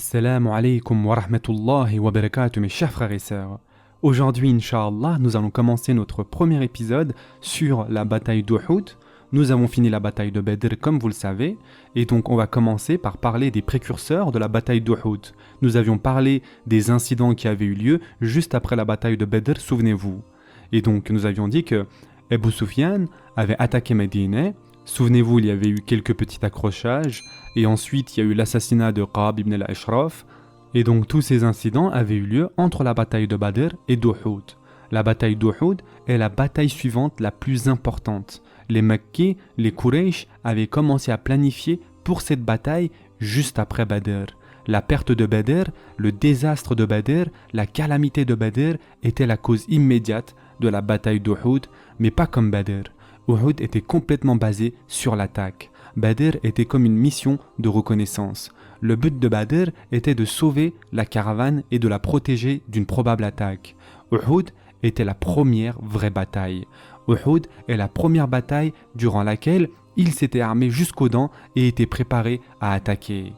Assalamu alaikum wa rahmatullahi wa barakatuh mes chers frères et sœurs. Aujourd'hui, Inch'Allah, nous allons commencer notre premier épisode sur la bataille d'Uhud. Nous avons fini la bataille de Badr comme vous le savez, et donc on va commencer par parler des précurseurs de la bataille d'Uhud. Nous avions parlé des incidents qui avaient eu lieu juste après la bataille de Badr, souvenez-vous. Et donc nous avions dit que Abu Sufyan avait attaqué Médine. Souvenez-vous, il y avait eu quelques petits accrochages, et ensuite il y a eu l'assassinat de Ka'b ibn al-Ashraf, et donc tous ces incidents avaient eu lieu entre la bataille de Badr et d'Uhud. La bataille d'Uhud est la bataille suivante la plus importante. Les Makkis, les Quraysh avaient commencé à planifier pour cette bataille juste après Badr. La perte de Badr, le désastre de Badr, la calamité de Badr était la cause immédiate de la bataille d'Uhud, mais pas comme Badr. Uhud était complètement basé sur l'attaque. Badr était comme une mission de reconnaissance. Le but de Badr était de sauver la caravane et de la protéger d'une probable attaque. Uhud était la première vraie bataille. Uhud est la première bataille durant laquelle ils s'étaient armés jusqu'aux dents et étaient préparés à attaquer.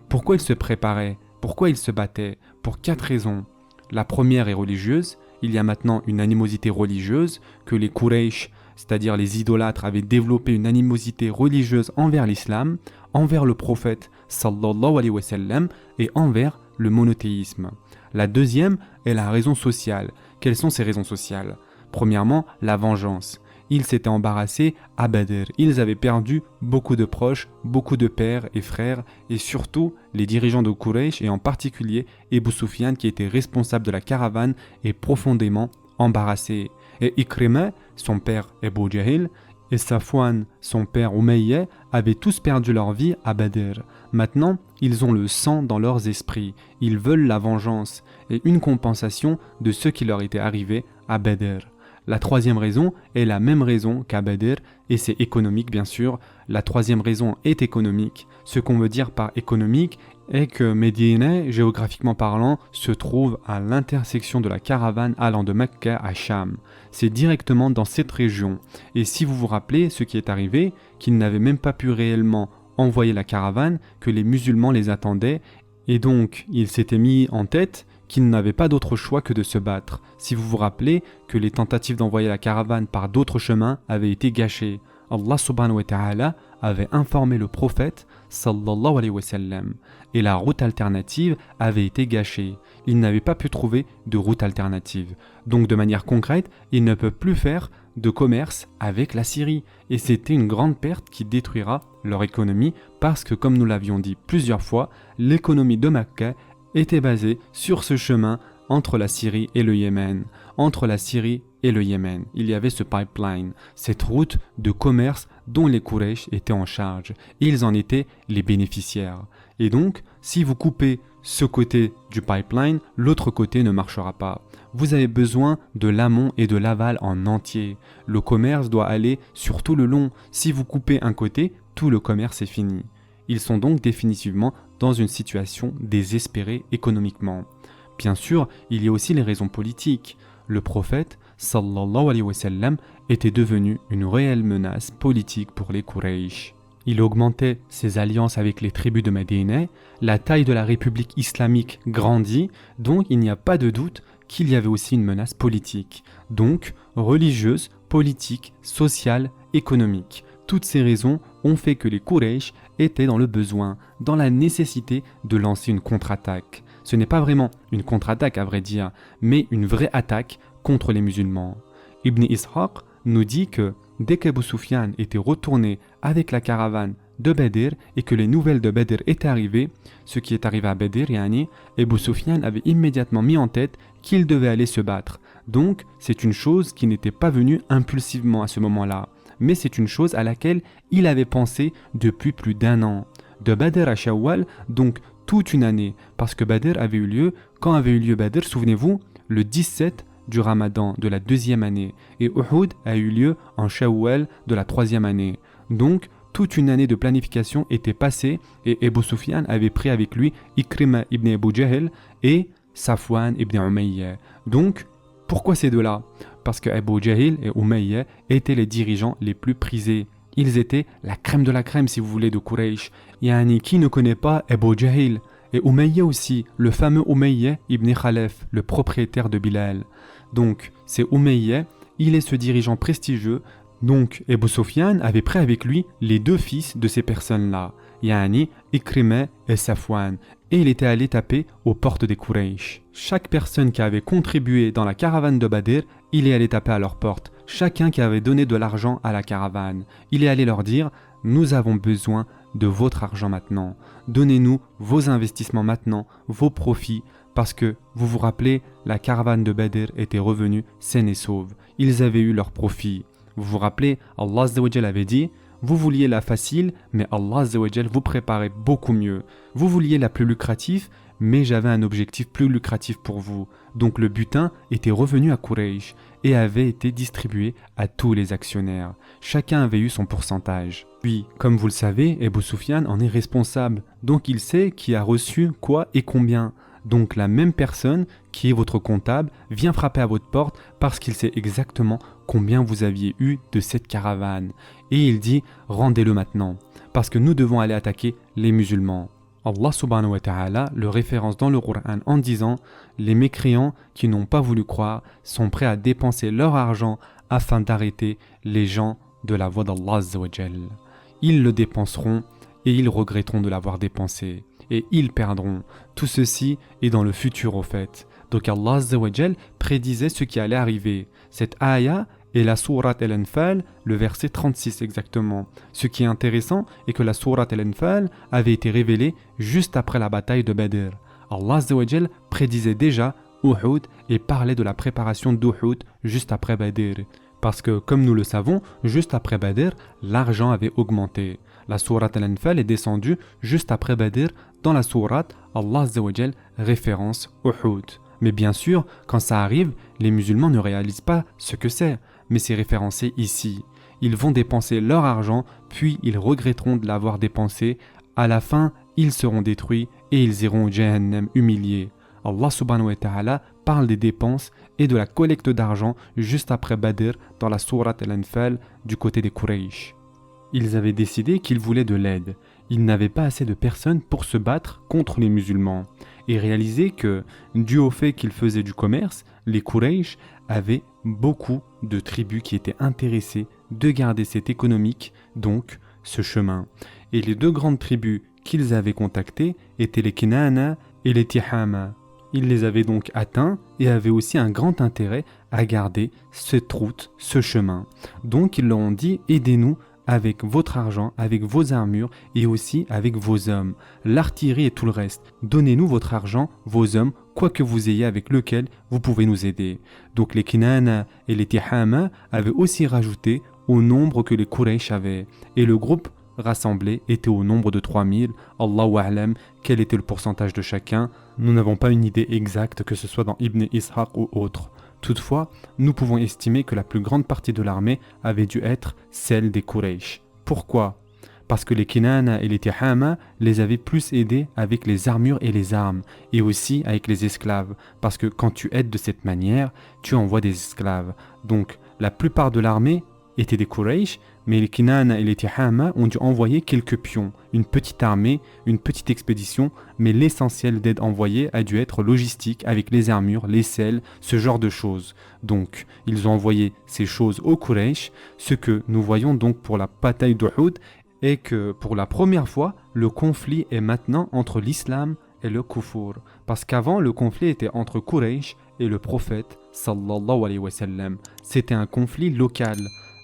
Pourquoi ils se préparaient? Pourquoi ils se battaient? Pour 4 raisons. La première est religieuse. Il y a maintenant une animosité religieuse que les Quraysh, c'est-à-dire les idolâtres, avaient développé une animosité religieuse envers l'islam, envers le prophète sallallahu alayhi wa sallam et envers le monothéisme. La deuxième est la raison sociale. Quelles sont ces raisons sociales? Premièrement, la vengeance. Ils s'étaient embarrassés à Badr. Ils avaient perdu beaucoup de proches, beaucoup de pères et frères, et surtout les dirigeants de Quraysh, et en particulier Abu Sufyan qui était responsable de la caravane, est profondément embarrassé. Et Ikrima, son père Abu Jahl, et Safwan, son père Umayya, avaient tous perdu leur vie à Badr. Maintenant, ils ont le sang dans leurs esprits. Ils veulent la vengeance et une compensation de ce qui leur était arrivé à Badr. La troisième raison est la même raison qu'à Badr, et c'est économique bien sûr. La troisième raison est économique. Ce qu'on veut dire par économique est que Médine, géographiquement parlant, se trouve à l'intersection de la caravane allant de Mecca à Cham. C'est directement dans cette région. Et si vous vous rappelez ce qui est arrivé, qu'ils n'avaient même pas pu réellement envoyer la caravane, que les musulmans les attendaient, et donc ils s'étaient mis en tête qu'ils n'avaient pas d'autre choix que de se battre. Si vous vous rappelez que les tentatives d'envoyer la caravane par d'autres chemins avaient été gâchées. Allah subhanahu wa ta'ala avait informé le prophète sallallahu alayhi wa sallam et la route alternative avait été gâchée. Ils n'avaient pas pu trouver de route alternative. Donc de manière concrète, ils ne peuvent plus faire de commerce avec la Syrie. Et c'était une grande perte qui détruira leur économie parce que, comme nous l'avions dit plusieurs fois, l'économie de Mecca était basée sur ce chemin entre la Syrie et le Yémen. Entre la Syrie et le Yémen, il y avait ce pipeline, cette route de commerce dont les Quraysh étaient en charge. Ils en étaient les bénéficiaires. Et donc, si vous coupez ce côté du pipeline, l'autre côté ne marchera pas. Vous avez besoin de l'amont et de l'aval en entier. Le commerce doit aller sur tout le long. Si vous coupez un côté, tout le commerce est fini. Ils sont donc définitivement dans une situation désespérée économiquement. Bien sûr, il y a aussi les raisons politiques. Le prophète, sallallahu alayhi wa sallam, était devenu une réelle menace politique pour les Quraysh. Il augmentait ses alliances avec les tribus de Médine, la taille de la République islamique grandit, donc il n'y a pas de doute qu'il y avait aussi une menace politique, donc religieuse, politique, sociale, économique. Toutes ces raisons ont fait que les Quraysh étaient dans le besoin, dans la nécessité de lancer une contre-attaque. Ce n'est pas vraiment une contre-attaque à vrai dire, mais une vraie attaque contre les musulmans. Ibn Ishaq nous dit que dès qu'Abu Sufyan était retourné avec la caravane de Badr et que les nouvelles de Badr étaient arrivées, ce qui est arrivé à Badr, Abu Sufyan avait immédiatement mis en tête qu'il devait aller se battre. Donc c'est une chose qui n'était pas venue impulsivement à ce moment-là, mais c'est une chose à laquelle il avait pensé depuis plus d'1 an. De Badr à Shawwal, donc toute une année, parce que Badr avait eu lieu, quand avait eu lieu Badr, souvenez-vous, le 17 du Ramadan de la 2e année, et Uhud a eu lieu en Shawwal de la 3e année. Donc, toute une année de planification était passée, et Abu Sufyan avait pris avec lui Ikrima ibn Abu Jahl et Safwan ibn Umayya. Donc, pourquoi ces deux-là? Parce que Abu Jahl et Umayya étaient les dirigeants les plus prisés. Ils étaient la crème de la crème, si vous voulez, de Quraysh. Yani, qui ne connaît pas Abu Jahl? Et Umayya aussi, le fameux Umayya ibn Khalaf, le propriétaire de Bilal. Donc, c'est Umayya, il est ce dirigeant prestigieux. Donc, Abu Sufyan avait pris avec lui les deux fils de ces personnes-là, Yani Ikrimah et Safwan, et il était allé taper aux portes des Quraysh. Chaque personne qui avait contribué dans la caravane de Badr, il est allé taper à leurs portes. Chacun qui avait donné de l'argent à la caravane, il est allé leur dire « Nous avons besoin de votre argent maintenant. Donnez-nous vos investissements maintenant, vos profits, parce que, vous vous rappelez, la caravane de Badr était revenue saine et sauve. Ils avaient eu leurs profits. Vous vous rappelez, Allah Azza wa Jal avait dit « Vous vouliez la facile, mais Allah Azza wa Jal vous préparait beaucoup mieux. Vous vouliez la plus lucrative, mais j'avais un objectif plus lucratif pour vous. » Donc le butin était revenu à Quraysh et avait été distribué à tous les actionnaires. Chacun avait eu son pourcentage. Puis, comme vous le savez, Abu Sufyan en est responsable, donc il sait qui a reçu quoi et combien. Donc la même personne, qui est votre comptable, vient frapper à votre porte parce qu'il sait exactement combien vous aviez eu de cette caravane. Et il dit « Rendez-le maintenant, parce que nous devons aller attaquer les musulmans. » Allah subhanahu wa ta'ala le référence dans le Coran en disant « Les mécréants qui n'ont pas voulu croire sont prêts à dépenser leur argent afin d'arrêter les gens de la voie d'Allah Azza wa Jal. Ils le dépenseront et ils regretteront de l'avoir dépensé. Et ils perdront. Tout ceci est dans le futur au fait. » Donc Allah Azza wa Jal prédisait ce qui allait arriver. Cette ayah est la sourate Al-Anfal, le verset 36 exactement. Ce qui est intéressant est que la sourate Al-Anfal avait été révélée juste après la bataille de Badr. Allah Azza wa Jal prédisait déjà Uhud et parlait de la préparation d'Uhud juste après Badr. Parce que, comme nous le savons, juste après Badr, l'argent avait augmenté. La sourate Al-Anfal est descendue juste après Badr dans la sourate Allah Azza wa Jal référence Uhud. Mais bien sûr, quand ça arrive, les musulmans ne réalisent pas ce que c'est, mais c'est référencé ici. Ils vont dépenser leur argent, puis ils regretteront de l'avoir dépensé. À la fin, ils seront détruits et ils iront au Jahannam humiliés. Allah subhanahu wa ta'ala parle des dépenses et de la collecte d'argent juste après Badr dans la sourate Al-Anfal du côté des Quraysh. Ils avaient décidé qu'ils voulaient de l'aide. Ils n'avaient pas assez de personnes pour se battre contre les musulmans. Et réalisaient que, dû au fait qu'ils faisaient du commerce, les Quraysh avaient beaucoup de tribus qui étaient intéressées de garder cet économique, donc ce chemin. Et les deux grandes tribus qu'ils avaient contactées étaient les Kinana et les Tihama. Ils les avaient donc atteints et avaient aussi un grand intérêt à garder cette route, ce chemin. Donc ils leur ont dit « Aidez-nous avec votre argent, avec vos armures et aussi avec vos hommes, l'artillerie et tout le reste. Donnez-nous votre argent, vos hommes, quoi que vous ayez avec lequel vous pouvez nous aider. » Donc les Kinana et les Tihama avaient aussi rajouté au nombre que les Quraysh avaient. Et le groupe rassemblé était au nombre de 3000. Allahu a'lam, quel était le pourcentage de chacun? Nous n'avons pas une idée exacte, que ce soit dans Ibn Ishaq ou autre. Toutefois, nous pouvons estimer que la plus grande partie de l'armée avait dû être celle des Quraysh. Pourquoi? Parce que les Kinana et les Tihama les avaient plus aidés avec les armures et les armes, et aussi avec les esclaves, parce que quand tu aides de cette manière, tu envoies des esclaves. Donc, la plupart de l'armée étaient des Quraysh, mais les Kinana et les Tihama ont dû envoyer quelques pions, une petite armée, une petite expédition, mais l'essentiel d'aide envoyée a dû être logistique avec les armures, les selles, ce genre de choses. Donc, ils ont envoyé ces choses aux Quraysh. Ce que nous voyons donc pour la bataille d'Uhud est que pour la première fois, le conflit est maintenant entre l'islam et le kufur. Parce qu'avant, le conflit était entre Quraysh et le prophète sallallahu alayhi wa sallam. C'était un conflit local.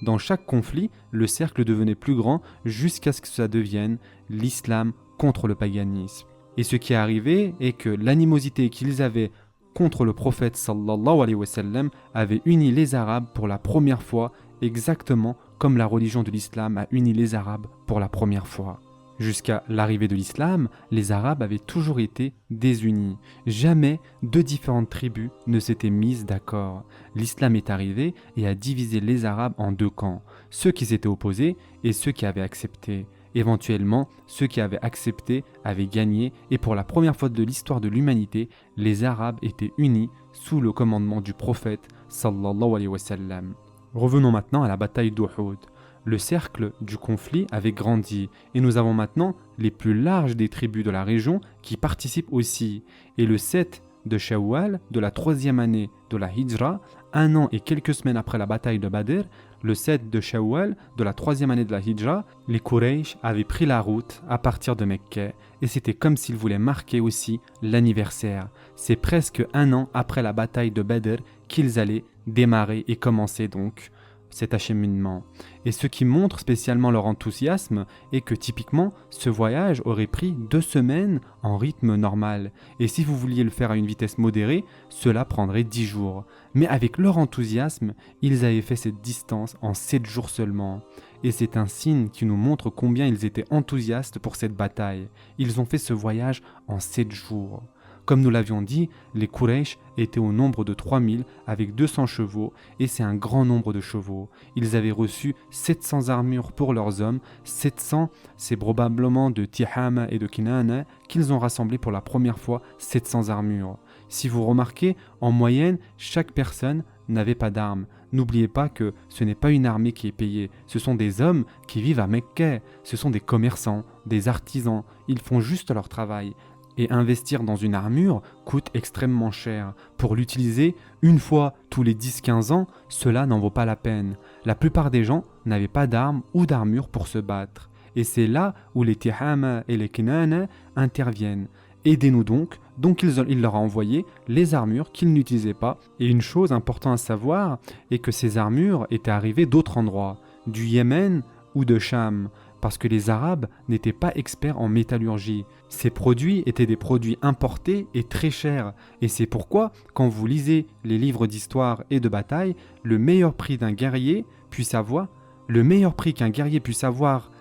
Dans chaque conflit, le cercle devenait plus grand jusqu'à ce que ça devienne l'islam contre le paganisme. Et ce qui est arrivé est que l'animosité qu'ils avaient contre le prophète sallallahu alayhi wa sallam avait uni les Arabes pour la première fois, exactement comme la religion de l'islam a uni les Arabes pour la première fois. Jusqu'à l'arrivée de l'islam, les Arabes avaient toujours été désunis. Jamais deux différentes tribus ne s'étaient mises d'accord. L'islam est arrivé et a divisé les Arabes en deux camps, ceux qui s'étaient opposés et ceux qui avaient accepté. Éventuellement, ceux qui avaient accepté avaient gagné et pour la première fois de l'histoire de l'humanité, les Arabes étaient unis sous le commandement du prophète sallallahu alayhi wa sallam. Revenons maintenant à la bataille d'Uhud. le cercle du conflit avait grandi et nous avons maintenant les plus larges des tribus de la région qui participent aussi. Et le 7 de Shawwal de la 3e année de la Hijra, 1 an et quelques semaines après la bataille de Badr, le 7 de Shawwal de la 3e année de la Hijra, les Quraysh avaient pris la route à partir de Mecque et c'était comme s'ils voulaient marquer aussi l'anniversaire. C'est presque 1 an après la bataille de Badr qu'ils allaient démarrer et commencer donc cet acheminement. Et ce qui montre spécialement leur enthousiasme est que typiquement, ce voyage aurait pris 2 semaines en rythme normal. Et si vous vouliez le faire à une vitesse modérée, cela prendrait 10 jours. Mais avec leur enthousiasme, ils avaient fait cette distance en 7 jours seulement. Et c'est un signe qui nous montre combien ils étaient enthousiastes pour cette bataille. Ils ont fait ce voyage en 7 jours. Comme nous l'avions dit, les Quraysh étaient au nombre de 3000 avec 200 chevaux et c'est un grand nombre de chevaux. Ils avaient reçu 700 armures pour leurs hommes. 700, c'est probablement de Tihama et de Kinana qu'ils ont rassemblé pour la première fois 700 armures. Si vous remarquez, en moyenne, chaque personne n'avait pas d'armes. N'oubliez pas que ce n'est pas une armée qui est payée, ce sont des hommes qui vivent à Mecque, ce sont des commerçants, des artisans, ils font juste leur travail. Et investir dans une armure coûte extrêmement cher. Pour l'utiliser une fois tous les 10-15 ans, cela n'en vaut pas la peine. La plupart des gens n'avaient pas d'armes ou d'armure pour se battre. Et c'est là où les Tihama et les Kinana interviennent. Aidez-nous donc. Donc il leur a envoyé les armures qu'ils n'utilisaient pas. Et une chose importante à savoir est que ces armures étaient arrivées d'autres endroits, du Yémen ou de Cham, parce que les Arabes n'étaient pas experts en métallurgie. Ces produits étaient des produits importés et très chers. Et c'est pourquoi, quand vous lisez les livres d'histoire et de bataille, le meilleur prix qu'un guerrier puisse avoir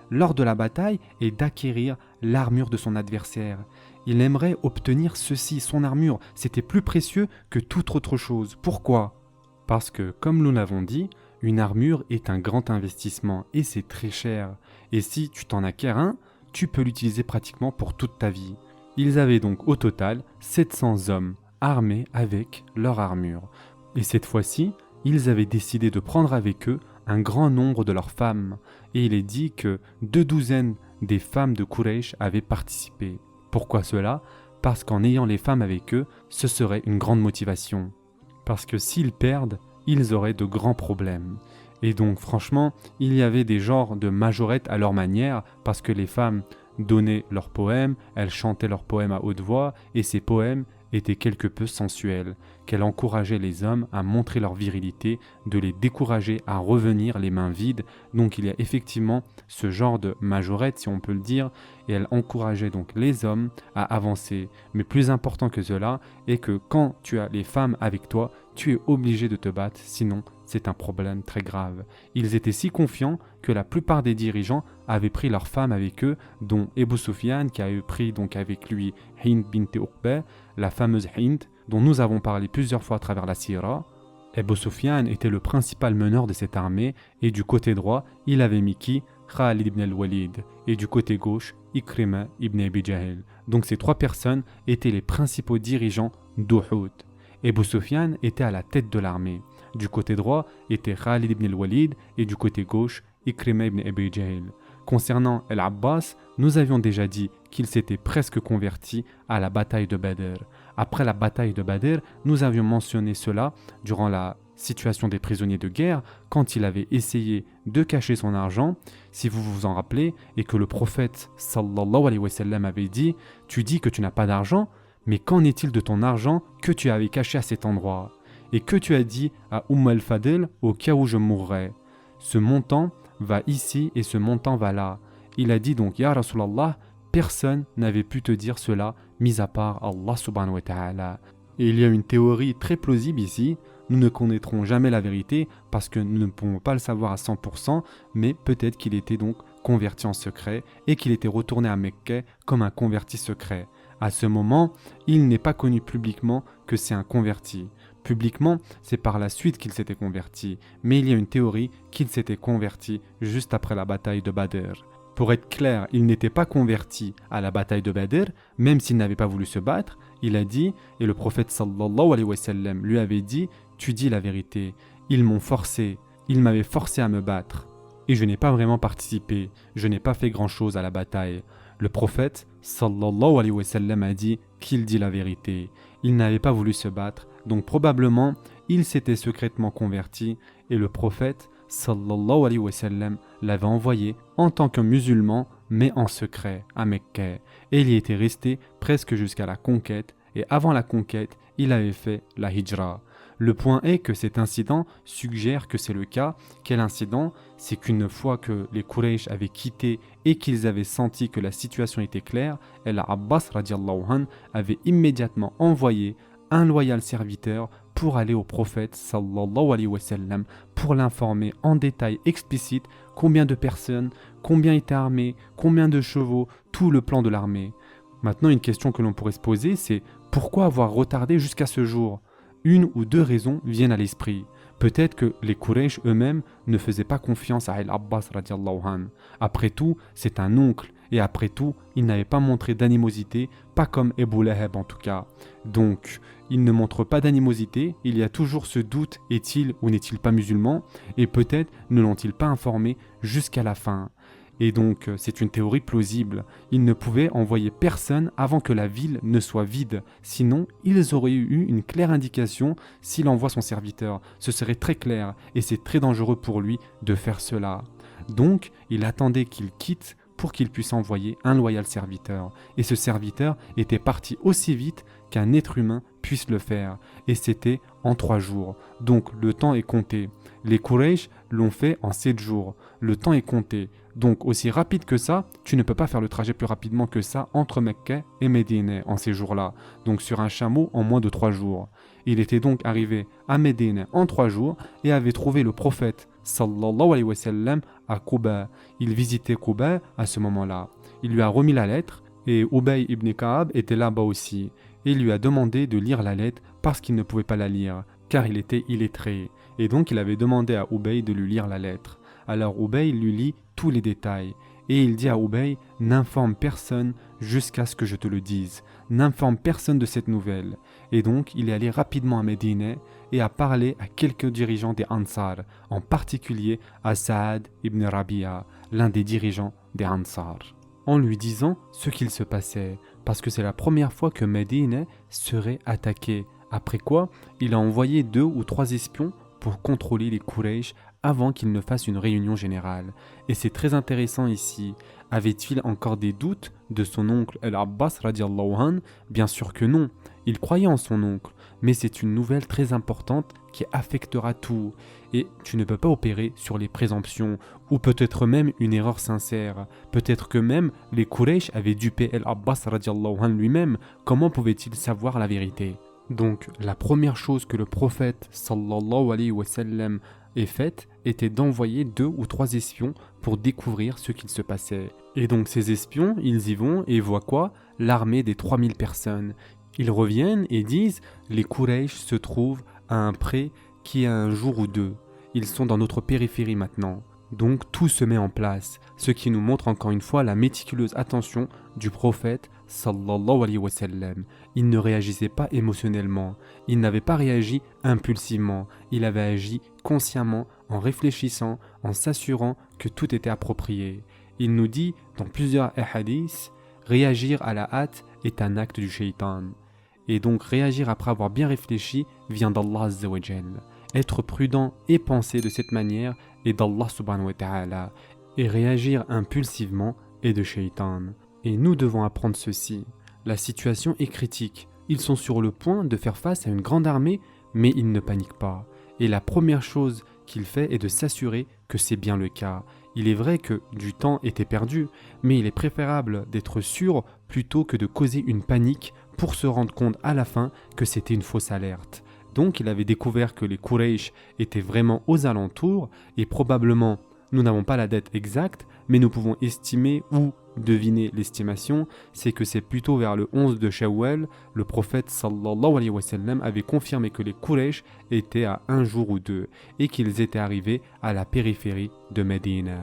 lors de la bataille est d'acquérir l'armure de son adversaire. Il aimerait obtenir ceci, son armure. C'était plus précieux que toute autre chose. Pourquoi ? Parce que, comme nous l'avons dit, une armure est un grand investissement et c'est très cher. Et si tu t'en acquiers un, tu peux l'utiliser pratiquement pour toute ta vie. Ils avaient donc au total 700 hommes armés avec leur armure. Et cette fois-ci, ils avaient décidé de prendre avec eux un grand nombre de leurs femmes. Et il est dit que 2 douzaines des femmes de Quraysh avaient participé. Pourquoi cela ? Parce qu'en ayant les femmes avec eux, ce serait une grande motivation. Parce que s'ils perdent, ils auraient de grands problèmes. Et donc franchement, il y avait des genres de majorettes à leur manière, parce que les femmes donnaient leurs poèmes, elles chantaient leurs poèmes à haute voix, et ces poèmes étaient quelque peu sensuels, qu'elles encourageaient les hommes à montrer leur virilité, de les décourager à revenir les mains vides. Donc il y a effectivement ce genre de majorette, si on peut le dire, et elles encourageaient donc les hommes à avancer. Mais plus important que cela est que quand tu as les femmes avec toi, tu es obligé de te battre, sinon c'est un problème très grave. Ils étaient si confiants que la plupart des dirigeants avaient pris leurs femmes avec eux, dont Ebu Sufyan qui a eu pris donc avec lui Hind bint Uqba, la fameuse Hind, dont nous avons parlé plusieurs fois à travers la Sira. Ebu Sufyan était le principal meneur de cette armée, et du côté droit, il avait mis qui ? Khalid ibn al-Walid, et du côté gauche, Ikrima ibn Abi Jahl. Donc ces 3 personnes étaient les principaux dirigeants d'Uhud. Ebu Sufyan était à la tête de l'armée. Du côté droit était Khalid ibn al-Walid et du côté gauche, Ikrima ibn Abi Jahl. Concernant Al-Abbas, nous avions déjà dit qu'il s'était presque converti à la bataille de Badr. Après la bataille de Badr, nous avions mentionné cela durant la situation des prisonniers de guerre, quand il avait essayé de cacher son argent, si vous vous en rappelez, et que le prophète sallallahu alayhi wa sallam avait dit « Tu dis que tu n'as pas d'argent, mais qu'en est-il de ton argent que tu avais caché à cet endroit ?» Et que tu as dit à al-Fadl au cas où je mourrais. Ce montant va ici et ce montant va là. Il a dit donc, Ya Rasulallah, personne n'avait pu te dire cela, mis à part Allah subhanahu wa ta'ala. Et il y a une théorie très plausible ici. Nous ne connaîtrons jamais la vérité parce que nous ne pouvons pas le savoir à 100%, mais peut-être qu'il était donc converti en secret et qu'il était retourné à Mecque comme un converti secret. À ce moment, il n'est pas connu publiquement que c'est un converti. Publiquement, c'est par la suite qu'il s'était converti, mais il y a une théorie qu'il s'était converti juste après la bataille de Badr. Pour être clair, il n'était pas converti à la bataille de Badr, même s'il n'avait pas voulu se battre. Il a dit, et le prophète sallallahu alayhi wa sallam lui avait dit « Tu dis la vérité, ils m'ont forcé, ils m'avaient forcé à me battre. » et je n'ai pas vraiment participé, je n'ai pas fait grand-chose à la bataille. Le prophète sallallahu alayhi wa sallam a dit qu'il dit la vérité. Il n'avait pas voulu se battre, donc probablement il s'était secrètement converti et le prophète sallallahu alayhi wa sallam l'avait envoyé en tant que musulman mais en secret à Mecque et il y était resté presque jusqu'à la conquête et avant la conquête il avait fait la hijra. Le point est que cet incident suggère que c'est le cas. Quel incident? C'est qu'une fois que les Quraysh avaient quitté et qu'ils avaient senti que la situation était claire, Al-Abbas radiallahu anh avait immédiatement envoyé un loyal serviteur pour aller au prophète sallallahu alayhi wa sallam pour l'informer en détail explicite combien de personnes, combien étaient armés, combien de chevaux, tout le plan de l'armée. Maintenant, une question que l'on pourrait se poser, c'est pourquoi avoir retardé jusqu'à ce jour? Une ou deux raisons viennent à l'esprit. Peut-être que les Quraysh eux-mêmes ne faisaient pas confiance à Al-Abbas radiallahu anh. Après tout, c'est un oncle, et après tout, il n'avait pas montré d'animosité, pas comme Abu Lahab en tout cas. Donc, il ne montre pas d'animosité, il y a toujours ce doute, est-il ou n'est-il pas musulman, et peut-être ne l'ont-ils pas informé jusqu'à la fin. Et donc, c'est une théorie plausible. Ils ne pouvaient envoyer personne avant que la ville ne soit vide. Sinon, ils auraient eu une claire indication s'il envoie son serviteur. Ce serait très clair et c'est très dangereux pour lui de faire cela. Donc, il attendait qu'il quitte pour qu'il puisse envoyer un loyal serviteur. Et ce serviteur était parti aussi vite qu'un être humain puisse le faire. Et c'était en 3 jours. Donc, le temps est compté. Les Quraysh l'ont fait en 7 jours. Le temps est compté. Donc aussi rapide que ça, tu ne peux pas faire le trajet plus rapidement que ça entre Mecque et Médine en ces jours-là. Donc sur un chameau en moins de 3 jours. Il était donc arrivé à Médine en 3 jours et avait trouvé le prophète sallallahu alayhi wa sallam à Quba. Il visitait Quba à ce moment-là. Il lui a remis la lettre et Ubay ibn Ka'ab était là-bas aussi. Et il lui a demandé de lire la lettre parce qu'il ne pouvait pas la lire, car il était illettré. Et donc il avait demandé à Ubay de lui lire la lettre. Alors Ubay lui lit tous les détails et il dit à Ubay « N'informe personne jusqu'à ce que je te le dise, n'informe personne de cette nouvelle. » Et donc il est allé rapidement à Médine et a parlé à quelques dirigeants des Ansar, en particulier à Saad ibn Rabia, l'un des dirigeants des Ansar, en lui disant ce qu'il se passait, parce que c'est la première fois que Médine serait attaquée. Après quoi, il a envoyé 2 ou 3 espions pour contrôler les Quraysh avant qu'il ne fasse une réunion générale. Et c'est très intéressant ici. Avait-il encore des doutes de son oncle Al-Abbas radiallahu anh? Bien sûr que non. Il croyait en son oncle, mais c'est une nouvelle très importante qui affectera tout. Et tu ne peux pas opérer sur les présomptions, ou peut-être même une erreur sincère. Peut-être que même les Quraysh avaient dupé Al-Abbas radiallahu anh lui-même. Comment pouvait-il savoir la vérité? Donc, la première chose que le prophète sallallahu alayhi wa sallam ait faite était d'envoyer 2 ou 3 espions pour découvrir ce qu'il se passait. Et donc ces espions, ils y vont et voient quoi? L'armée des 3000 personnes. Ils reviennent et disent « Les Quraysh se trouvent à un pré qui est à un jour ou 2. Ils sont dans notre périphérie maintenant. » Donc tout se met en place, ce qui nous montre encore une fois la méticuleuse attention du prophète sallallahu alayhi wa sallam. Il ne réagissait pas émotionnellement, il n'avait pas réagi impulsivement, il avait agi consciemment en réfléchissant, en s'assurant que tout était approprié. Il nous dit dans plusieurs hadiths, réagir à la hâte est un acte du shaitan. Et donc réagir après avoir bien réfléchi vient d'Allah Azza wa Jal. Être prudent et penser de cette manière est d'Allah subhanahu wa ta'ala, et réagir impulsivement est de shaitan. Et nous devons apprendre ceci. La situation est critique. Ils sont sur le point de faire face à une grande armée, mais ils ne paniquent pas. Et la première chose qu'il fait est de s'assurer que c'est bien le cas. Il est vrai que du temps était perdu, mais il est préférable d'être sûr plutôt que de causer une panique pour se rendre compte à la fin que c'était une fausse alerte. Donc il avait découvert que les Quraysh étaient vraiment aux alentours et probablement, nous n'avons pas la date exacte, mais nous pouvons estimer ou deviner l'estimation, c'est que c'est plutôt vers le 11 de Shawwal, le prophète sallallahu alayhi wa sallam avait confirmé que les Quraysh étaient à un jour ou 2 et qu'ils étaient arrivés à la périphérie de Médine.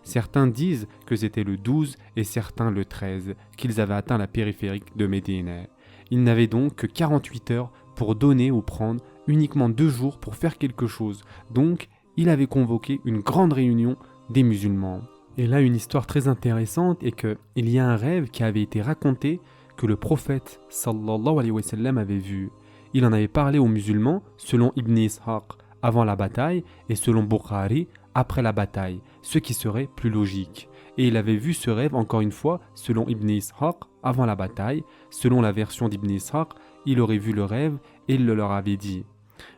Certains disent que c'était le 12 et certains le 13, qu'ils avaient atteint la périphérie de Médine. Ils n'avaient donc que 48 heures pour donner ou prendre, uniquement 2 jours pour faire quelque chose. Donc, il avait convoqué une grande réunion des musulmans. Et là, une histoire très intéressante est qu'il y a un rêve qui avait été raconté que le prophète sallallahu alayhi wa sallam avait vu. Il en avait parlé aux musulmans selon Ibn Ishaq avant la bataille et selon Bukhari après la bataille, ce qui serait plus logique. Et il avait vu ce rêve encore une fois selon Ibn Ishaq avant la bataille. Selon la version d'Ibn Ishaq, il aurait vu le rêve et il le leur avait dit.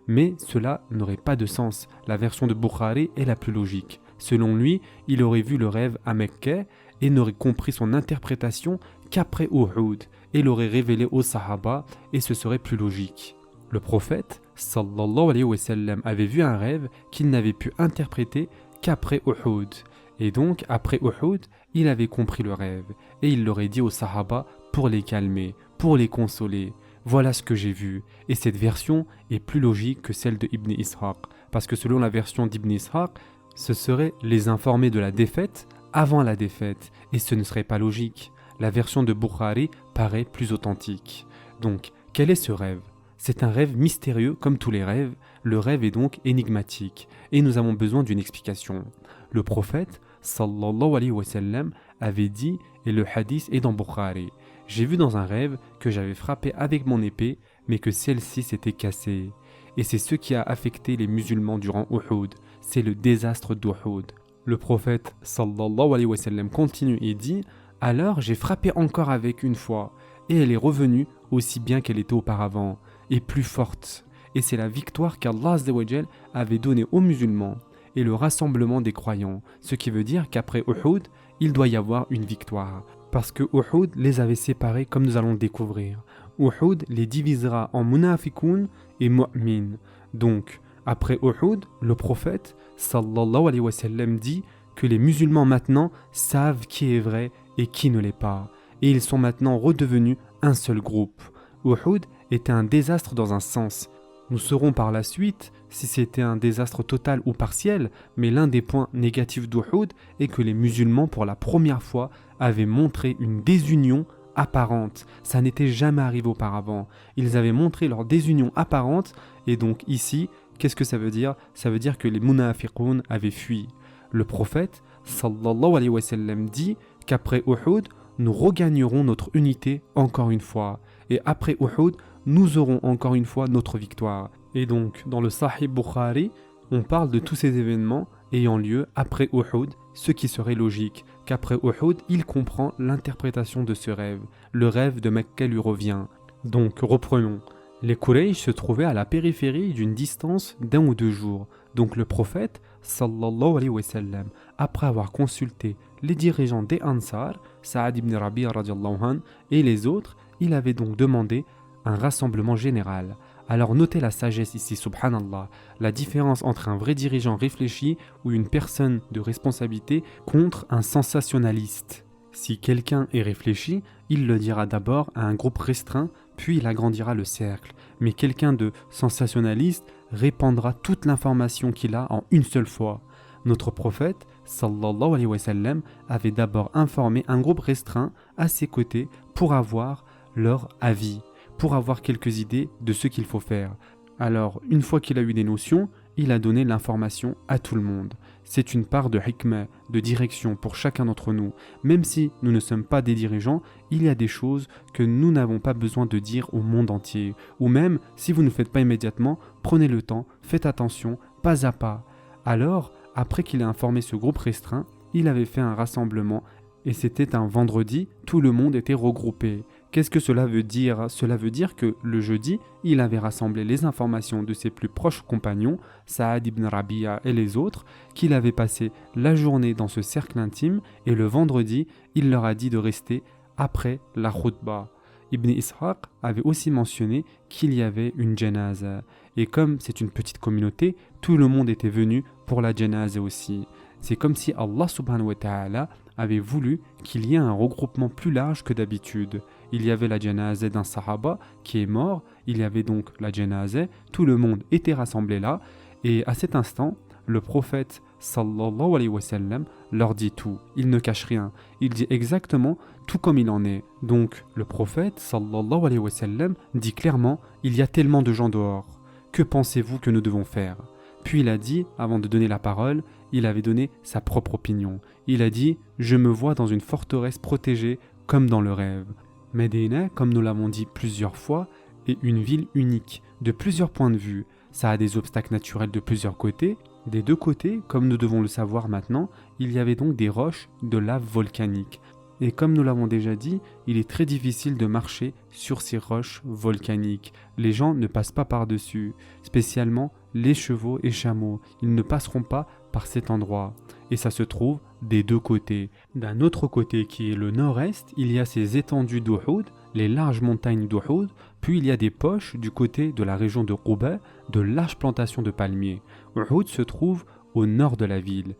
Mais cela n'aurait pas de sens. La version de Bukhari est la plus logique. Selon lui, il aurait vu le rêve à Mecque et n'aurait compris son interprétation qu'après Uhud et l'aurait révélé aux Sahaba et ce serait plus logique. Le prophète sallallahu alayhi wa sallam avait vu un rêve qu'il n'avait pu interpréter qu'après Uhud. Et donc, après Uhud, il avait compris le rêve et il l'aurait dit aux Sahaba pour les calmer, pour les consoler. Voilà ce que j'ai vu. Et cette version est plus logique que celle de Ibn Ishaq. Parce que selon la version d'Ibn Ishaq, ce serait les informer de la défaite avant la défaite. Et ce ne serait pas logique. La version de Bukhari paraît plus authentique. Donc, quel est ce rêve ? C'est un rêve mystérieux comme tous les rêves. Le rêve est donc énigmatique. Et nous avons besoin d'une explication. Le prophète, sallallahu alayhi wa sallam, avait dit, et le hadith est dans Bukhari, « J'ai vu dans un rêve que j'avais frappé avec mon épée, mais que celle-ci s'était cassée. » Et c'est ce qui a affecté les musulmans durant Uhud. C'est le désastre d'Uhud. Le prophète, sallallahu alayhi wa sallam, continue et dit, « Alors j'ai frappé encore avec une fois, et elle est revenue aussi bien qu'elle était auparavant, et plus forte. Et c'est la victoire qu'Allah azza wa jal avait donnée aux musulmans, et le rassemblement des croyants, ce qui veut dire qu'après Uhud, il doit y avoir une victoire. Parce que Uhud les avait séparés comme nous allons le découvrir. Uhud les divisera en munafiqun et mu'min. Donc, après Uhud, le prophète, sallallahu alayhi wa sallam, dit que les musulmans maintenant savent qui est vrai et qui ne l'est pas. Et ils sont maintenant redevenus un seul groupe. Uhud était un désastre dans un sens. Nous saurons par la suite si c'était un désastre total ou partiel, mais l'un des points négatifs d'Uhud est que les musulmans, pour la première fois, avaient montré une désunion apparente. Ça n'était jamais arrivé auparavant. Ils avaient montré leur désunion apparente, et donc ici, qu'est-ce que ça veut dire ? Ça veut dire que les munafiqun avaient fui. Le prophète, sallallahu alayhi wa sallam, dit qu'après Uhud, nous regagnerons notre unité encore une fois. Et après Uhud, nous aurons encore une fois notre victoire. Et donc, dans le Sahih Bukhari, on parle de tous ces événements ayant lieu après Uhud, ce qui serait logique, qu'après Uhud, il comprend l'interprétation de ce rêve. Le rêve de Mecque lui revient. Donc, reprenons. Les Quraysh se trouvaient à la périphérie d'une distance d'1 ou 2 jours. Donc le prophète, sallallahu alayhi wa sallam, après avoir consulté les dirigeants des Ansar, Saad ibn Rabi' radiallahu anhu, et les autres, il avait donc demandé un rassemblement général. Alors notez la sagesse ici, subhanallah, la différence entre un vrai dirigeant réfléchi ou une personne de responsabilité contre un sensationnaliste. Si quelqu'un est réfléchi, il le dira d'abord à un groupe restreint, puis il agrandira le cercle. Mais quelqu'un de sensationnaliste répandra toute l'information qu'il a en une seule fois. Notre prophète, sallallahu alayhi wa sallam, avait d'abord informé un groupe restreint à ses côtés pour avoir leur avis, pour avoir quelques idées de ce qu'il faut faire. Alors, une fois qu'il a eu des notions, il a donné l'information à tout le monde. C'est une part de hikmah, de direction pour chacun d'entre nous. Même si nous ne sommes pas des dirigeants, il y a des choses que nous n'avons pas besoin de dire au monde entier. Ou même, si vous ne le faites pas immédiatement, prenez le temps, faites attention, pas à pas. Alors, après qu'il ait informé ce groupe restreint, il avait fait un rassemblement et c'était un vendredi, tout le monde était regroupé. Qu'est-ce que cela veut dire ? Cela veut dire que le jeudi, il avait rassemblé les informations de ses plus proches compagnons, Saad ibn Rabi'a et les autres, qu'il avait passé la journée dans ce cercle intime et le vendredi, il leur a dit de rester après la khutbah. Ibn Ishaq avait aussi mentionné qu'il y avait une janaza. Et comme c'est une petite communauté, tout le monde était venu pour la janaza aussi. C'est comme si Allah subhanahu wa ta'ala avait voulu qu'il y ait un regroupement plus large que d'habitude. Il y avait la janaza d'un sahaba qui est mort, il y avait donc la janaza, tout le monde était rassemblé là, et à cet instant, le prophète sallallahu alayhi wa sallam leur dit tout. Il ne cache rien, il dit exactement tout comme il en est. Donc le prophète sallallahu alayhi wa sallam dit clairement, il y a tellement de gens dehors, que pensez-vous que nous devons faire ? Puis il a dit, avant de donner la parole, il avait donné sa propre opinion. Il a dit « Je me vois dans une forteresse protégée comme dans le rêve ». Médine, comme nous l'avons dit plusieurs fois, est une ville unique, de plusieurs points de vue. Ça a des obstacles naturels de plusieurs côtés. Des deux côtés, comme nous devons le savoir maintenant, il y avait donc des roches de lave volcanique. Et comme nous l'avons déjà dit, il est très difficile de marcher sur ces roches volcaniques. Les gens ne passent pas par-dessus, spécialement les chevaux et chameaux. Ils ne passeront pas par cet endroit. Et ça se trouve des deux côtés. D'un autre côté qui est le nord-est, il y a ces étendues d'Uhud, les larges montagnes d'Uhud, puis il y a des poches du côté de la région de Quba, de larges plantations de palmiers. Uhud se trouve au nord de la ville.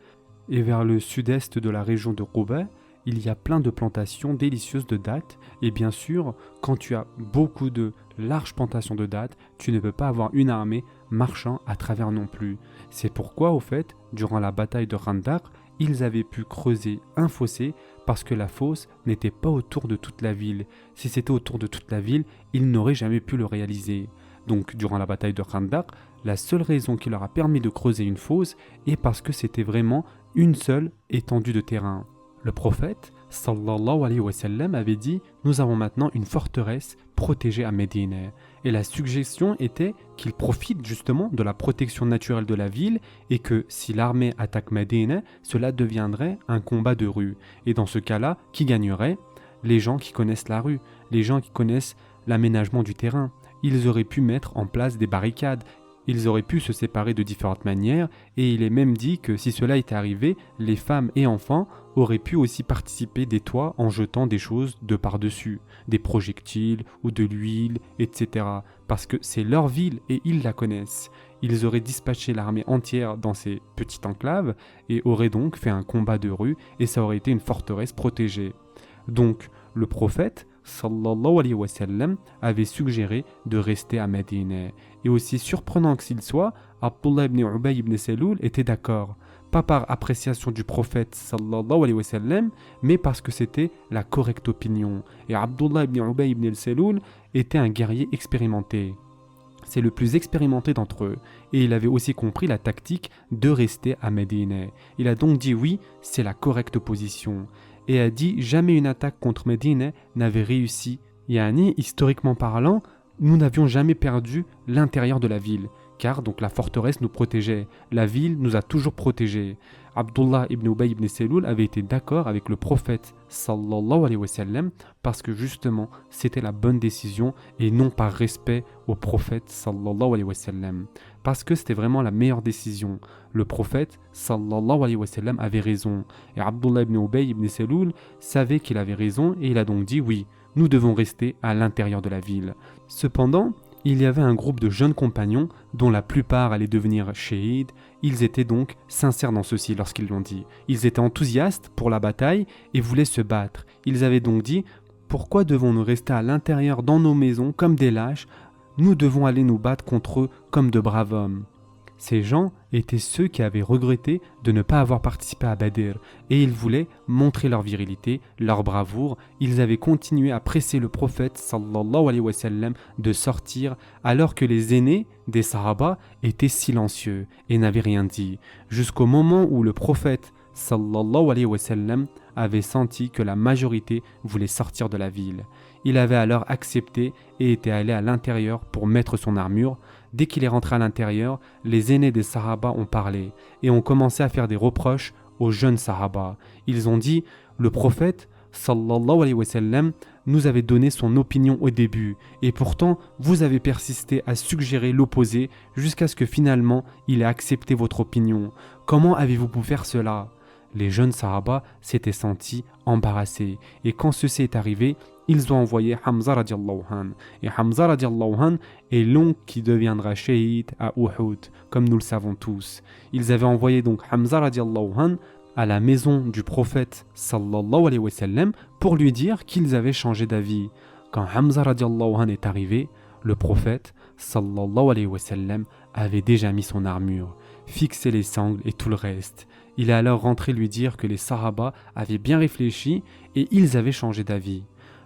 Et vers le sud-est de la région de Quba, il y a plein de plantations délicieuses de dattes. Et bien sûr, quand tu as beaucoup de larges plantations de dattes, tu ne peux pas avoir une armée marchant à travers non plus. C'est pourquoi, au fait, durant la bataille de Khandaq, ils avaient pu creuser un fossé parce que la fosse n'était pas autour de toute la ville. Si c'était autour de toute la ville, ils n'auraient jamais pu le réaliser. Donc, durant la bataille de Khandaq, la seule raison qui leur a permis de creuser une fosse est parce que c'était vraiment une seule étendue de terrain. Le prophète, sallallahu alayhi wa sallam, avait dit « Nous avons maintenant une forteresse protégée à Médine ». Et la suggestion était qu'il profite justement de la protection naturelle de la ville et que si l'armée attaque Médine, cela deviendrait un combat de rue. Et dans ce cas-là, qui gagnerait? Les gens qui connaissent la rue, les gens qui connaissent l'aménagement du terrain. Ils auraient pu mettre en place des barricades. Ils auraient pu se séparer de différentes manières et il est même dit que si cela était arrivé, les femmes et enfants auraient pu aussi participer des toits en jetant des choses de par-dessus, des projectiles ou de l'huile, etc. Parce que c'est leur ville et ils la connaissent. Ils auraient dispatché l'armée entière dans ces petites enclaves et auraient donc fait un combat de rue et ça aurait été une forteresse protégée. Donc le prophète sallallahu alayhi wa sallam avait suggéré de rester à Médine. Et aussi surprenant que s'il soit, Abdullah ibn Ubay ibn Saloul était d'accord. Pas par appréciation du prophète sallallahu alayhi wa sallam, mais parce que c'était la correcte opinion. Et Abdullah ibn Ubay ibn Saloul était un guerrier expérimenté. C'est le plus expérimenté d'entre eux. Et il avait aussi compris la tactique de rester à Médine. Il a donc dit oui, c'est la correcte position. Et a dit jamais une attaque contre Médine n'avait réussi. Yani, historiquement parlant, nous n'avions jamais perdu l'intérieur de la ville, car donc la forteresse nous protégeait, la ville nous a toujours protégés. Abdullah ibn Ubay ibn Saloul avait été d'accord avec le prophète sallallahu alayhi wa sallam parce que justement c'était la bonne décision et non par respect au prophète sallallahu alayhi wa sallam. Parce que c'était vraiment la meilleure décision. Le prophète sallallahu alayhi wa sallam avait raison et Abdullah ibn Ubay ibn Saloul savait qu'il avait raison et il a donc dit oui, nous devons rester à l'intérieur de la ville. Cependant, il y avait un groupe de jeunes compagnons dont la plupart allaient devenir chéhides. Ils étaient donc sincères dans ceci lorsqu'ils l'ont dit. Ils étaient enthousiastes pour la bataille et voulaient se battre. Ils avaient donc dit « Pourquoi devons-nous rester à l'intérieur dans nos maisons comme des lâches? Nous devons aller nous battre contre eux comme de braves hommes. » Ces gens étaient ceux qui avaient regretté de ne pas avoir participé à Badr et ils voulaient montrer leur virilité, leur bravoure. Ils avaient continué à presser le prophète sallallahu alayhi wa sallam de sortir alors que les aînés des Sahaba étaient silencieux et n'avaient rien dit, jusqu'au moment où le prophète sallallahu alayhi wa sallam avait senti que la majorité voulait sortir de la ville. Il avait alors accepté et était allé à l'intérieur pour mettre son armure. Dès qu'il est rentré à l'intérieur, les aînés des Sahaba ont parlé et ont commencé à faire des reproches aux jeunes Sahaba. Ils ont dit « Le prophète, sallallahu alayhi wa sallam, nous avait donné son opinion au début et pourtant vous avez persisté à suggérer l'opposé jusqu'à ce que finalement il ait accepté votre opinion. Comment avez-vous pu faire cela ?» Les jeunes Sahaba s'étaient sentis embarrassés et quand ceci est arrivé, ils ont envoyé Hamza radiallahu anh. Et Hamza radiallahu anh est l'oncle qui deviendra shahid à Uhud, comme nous le savons tous. Ils avaient envoyé donc Hamza radiallahu anh à la maison du prophète sallallahu alayhi wa sallam pour lui dire qu'ils avaient changé d'avis. Quand Hamza radiallahu anh est arrivé, le prophète sallallahu alayhi wa sallam avait déjà mis son armure, fixé les sangles et tout le reste. Il est alors rentré lui dire que les Sahaba avaient bien réfléchi et ils avaient changé d'avis.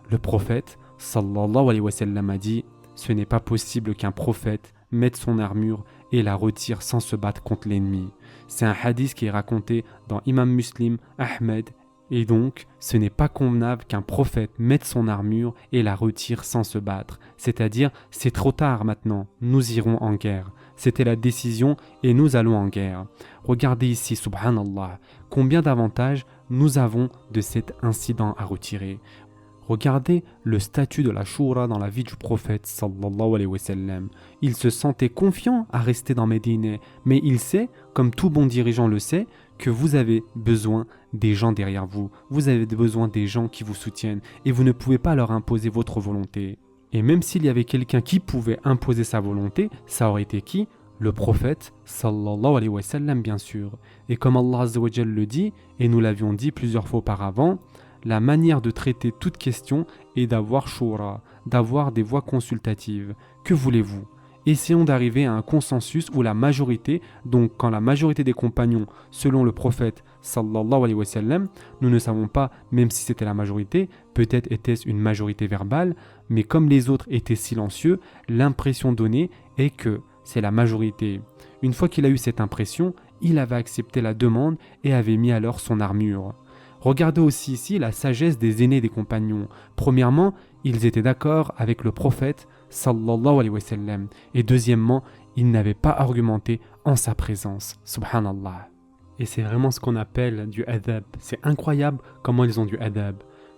Le prophète sallallahu alayhi wa sallam a dit « Ce n'est pas possible qu'un prophète mette son armure et la retire sans se battre contre l'ennemi. C'est un hadith qui est raconté dans Imam Muslim, Ahmed, et donc ce n'est pas convenable qu'un prophète mette son armure et la retire sans se battre. C'est-à-dire, c'est trop tard maintenant, nous irons en guerre. C'était la décision et nous allons en guerre. Regardez ici, subhanallah, combien d'avantages nous avons de cet incident à retirer. Regardez le statut de la Shura dans la vie du prophète sallallahu alayhi wa sallam. Il se sentait confiant à rester dans Médine, mais il sait, comme tout bon dirigeant le sait, que vous avez besoin des gens derrière vous. Vous avez besoin des gens qui vous soutiennent et vous ne pouvez pas leur imposer votre volonté. Et même s'il y avait quelqu'un qui pouvait imposer sa volonté, ça aurait été qui ? Le prophète sallallahu alayhi wa sallam, bien sûr. Et comme Allah azza wa jalla le dit, et nous l'avions dit plusieurs fois auparavant, la manière de traiter toute question est d'avoir shura, d'avoir des voix consultatives. Que voulez-vous ? Essayons d'arriver à un consensus où la majorité, donc quand la majorité des compagnons, selon le prophète sallallahu alayhi wa sallam, nous ne savons pas, même si c'était la majorité, peut-être était-ce une majorité verbale, mais comme les autres étaient silencieux, l'impression donnée est que c'est la majorité. Une fois qu'il a eu cette impression, il avait accepté la demande et avait mis alors son armure. Regardez aussi ici la sagesse des aînés des compagnons. Premièrement, ils étaient d'accord avec le prophète sallallahu alayhi wa sallam. Et deuxièmement, ils n'avaient pas argumenté en sa présence. Subhanallah. Et c'est vraiment ce qu'on appelle du adab. C'est incroyable comment ils ont du adab.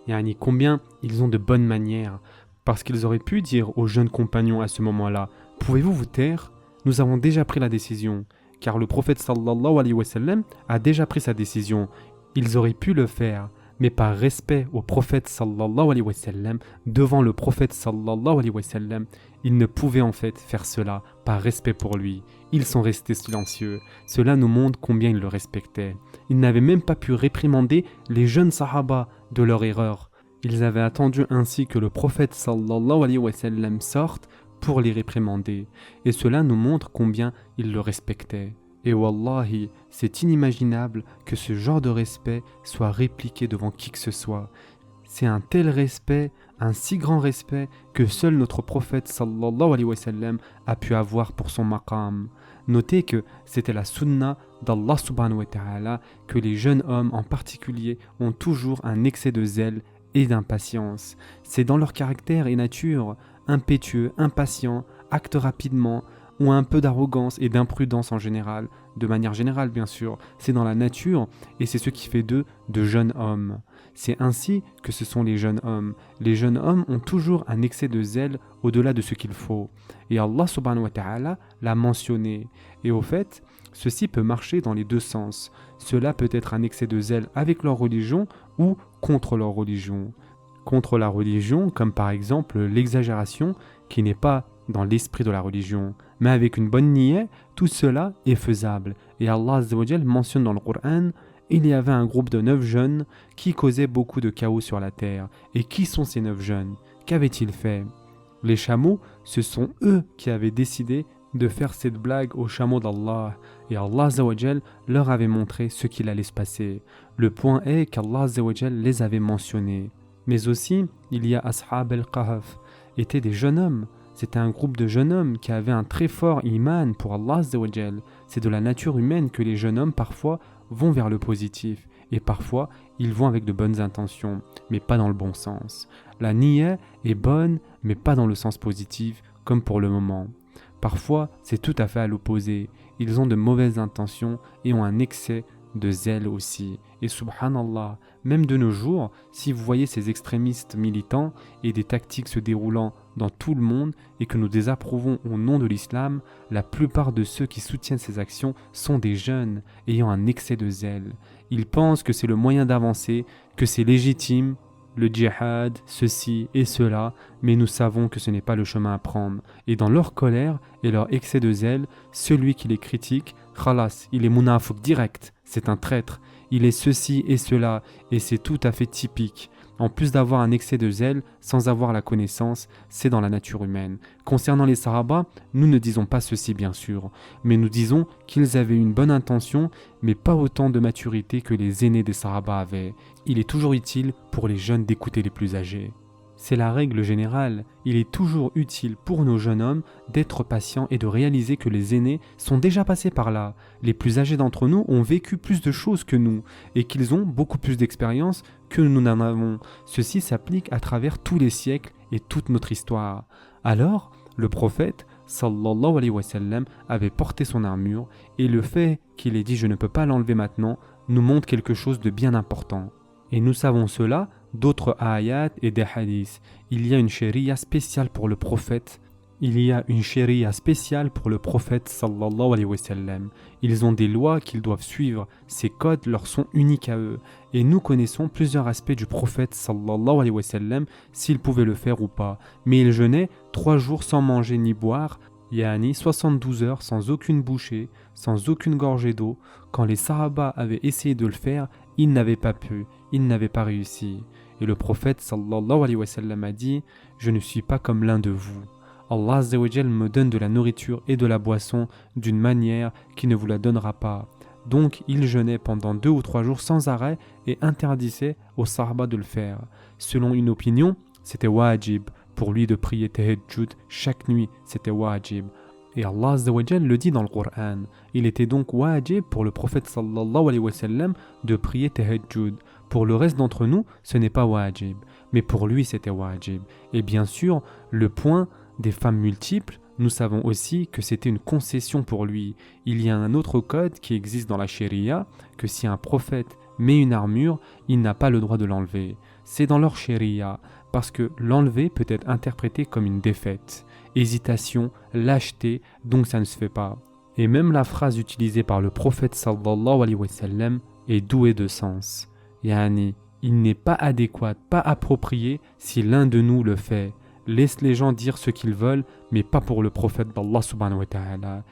Yani combien ils ont de bonnes manières. Parce qu'ils auraient pu dire aux jeunes compagnons à ce moment-là, pouvez-vous vous taire ? Nous avons déjà pris la décision. Car le prophète sallallahu alayhi wa sallam a déjà pris sa décision. Ils auraient pu le faire, mais par respect au prophète sallallahu alayhi wa sallam, devant le prophète sallallahu alayhi wa sallam, ils ne pouvaient en fait faire cela par respect pour lui. Ils sont restés silencieux. Cela nous montre combien ils le respectaient. Ils n'avaient même pas pu réprimander les jeunes sahaba de leur erreur. Ils avaient attendu ainsi que le prophète sallallahu alayhi wa sallam sorte pour les réprimander. Et cela nous montre combien ils le respectaient. Et wallahi, c'est inimaginable que ce genre de respect soit répliqué devant qui que ce soit. C'est un tel respect, un si grand respect que seul notre prophète sallallahu alayhi wa sallam a pu avoir pour son maqam. Notez que c'était la sunna d'Allah subhanahu wa ta'ala que les jeunes hommes en particulier ont toujours un excès de zèle et d'impatience. C'est dans leur caractère et nature, impétueux, impatients, actent rapidement, ou un peu d'arrogance et d'imprudence en général, de manière générale bien sûr, c'est dans la nature et c'est ce qui fait d'eux de jeunes hommes. C'est ainsi que ce sont les jeunes hommes. Les jeunes hommes ont toujours un excès de zèle au-delà de ce qu'il faut. Et Allah subhanahu wa ta'ala l'a mentionné. Et au fait, ceci peut marcher dans les deux sens. Cela peut être un excès de zèle avec leur religion ou contre leur religion. Contre la religion, comme par exemple l'exagération qui n'est pas dans l'esprit de la religion. Mais avec une bonne niyyah, tout cela est faisable. Et Allah Azza wa Jal mentionne dans le Coran, il y avait un groupe de 9 jeunes qui causaient beaucoup de chaos sur la terre. Et qui sont ces 9 jeunes ? Qu'avaient-ils fait ? Les chameaux, ce sont eux qui avaient décidé de faire cette blague aux chameaux d'Allah. Et Allah Azza wa Jal leur avait montré ce qu'il allait se passer. Le point est qu'Allah Azza wa Jal les avait mentionnés. Mais aussi, il y a Ashab al-Kahf, étaient des jeunes hommes. C'était un groupe de jeunes hommes qui avaient un très fort iman pour Allah Azza wa Jal. C'est de la nature humaine que les jeunes hommes parfois vont vers le positif et parfois ils vont avec de bonnes intentions, mais pas dans le bon sens. La niyyah est bonne, mais pas dans le sens positif, comme pour le moment. Parfois, c'est tout à fait à l'opposé. Ils ont de mauvaises intentions et ont un excès de zèle aussi. Et subhanallah, même de nos jours, si vous voyez ces extrémistes militants et des tactiques se déroulant dans tout le monde et que nous désapprouvons au nom de l'islam, la plupart de ceux qui soutiennent ces actions sont des jeunes ayant un excès de zèle. Ils pensent que c'est le moyen d'avancer, que c'est légitime, le djihad, ceci et cela, mais nous savons que ce n'est pas le chemin à prendre. Et dans leur colère et leur excès de zèle, celui qui les critique, khalas, il est munafiq direct, c'est un traître, il est ceci et cela, et c'est tout à fait typique. En plus d'avoir un excès de zèle, sans avoir la connaissance, c'est dans la nature humaine. Concernant les Sahaba, nous ne disons pas ceci bien sûr, mais nous disons qu'ils avaient une bonne intention, mais pas autant de maturité que les aînés des Sahaba avaient. Il est toujours utile pour les jeunes d'écouter les plus âgés. C'est la règle générale, il est toujours utile pour nos jeunes hommes d'être patients et de réaliser que les aînés sont déjà passés par là. Les plus âgés d'entre nous ont vécu plus de choses que nous et qu'ils ont beaucoup plus d'expérience que nous n'en avons. Ceci s'applique à travers tous les siècles et toute notre histoire. Alors, le prophète, sallallahu alayhi wa sallam, avait porté son armure et le fait qu'il ait dit « je ne peux pas l'enlever maintenant » nous montre quelque chose de bien important. Et nous savons cela d'autres ayats et des hadiths. Il y a une sharia spéciale pour le prophète. Sallallahu alayhi wa sallam. Ils ont des lois qu'ils doivent suivre. Ces codes leur sont uniques à eux. Et nous connaissons plusieurs aspects du prophète sallallahu alayhi wa sallam, s'il pouvait le faire ou pas. Mais il jeûnait 3 jours sans manger ni boire, yani 72 heures sans aucune bouchée, sans aucune gorgée d'eau. Quand les Sahaba avaient essayé de le faire, ils n'avaient pas pu, ils n'avaient pas réussi. Et le prophète sallallahu alayhi wa sallam a dit « Je ne suis pas comme l'un de vous. Allah Azza wa Jal me donne de la nourriture et de la boisson d'une manière qui ne vous la donnera pas. » Donc il jeûnait pendant 2 ou 3 jours sans arrêt et interdisait aux Sahaba de le faire. Selon une opinion, c'était wajib pour lui de prier tahajjud chaque nuit, c'était wajib. Et Allah Azza wa Jal le dit dans le Coran. Il était donc wajib pour le prophète sallallahu alayhi wa sallam de prier tahajjud. Pour le reste d'entre nous, ce n'est pas wajib, mais pour lui c'était wajib. Et bien sûr, le point des femmes multiples, nous savons aussi que c'était une concession pour lui. Il y a un autre code qui existe dans la sharia, que si un prophète met une armure, il n'a pas le droit de l'enlever. C'est dans leur sharia, parce que l'enlever peut être interprété comme une défaite, hésitation, lâcheté, donc ça ne se fait pas. Et même la phrase utilisée par le prophète sallallahu alayhi wa sallam est douée de sens. Yani, il n'est pas adéquat, pas approprié si l'un de nous le fait. Laisse les gens dire ce qu'ils veulent, mais pas pour le prophète d'Allah subhanahu wa ta'ala.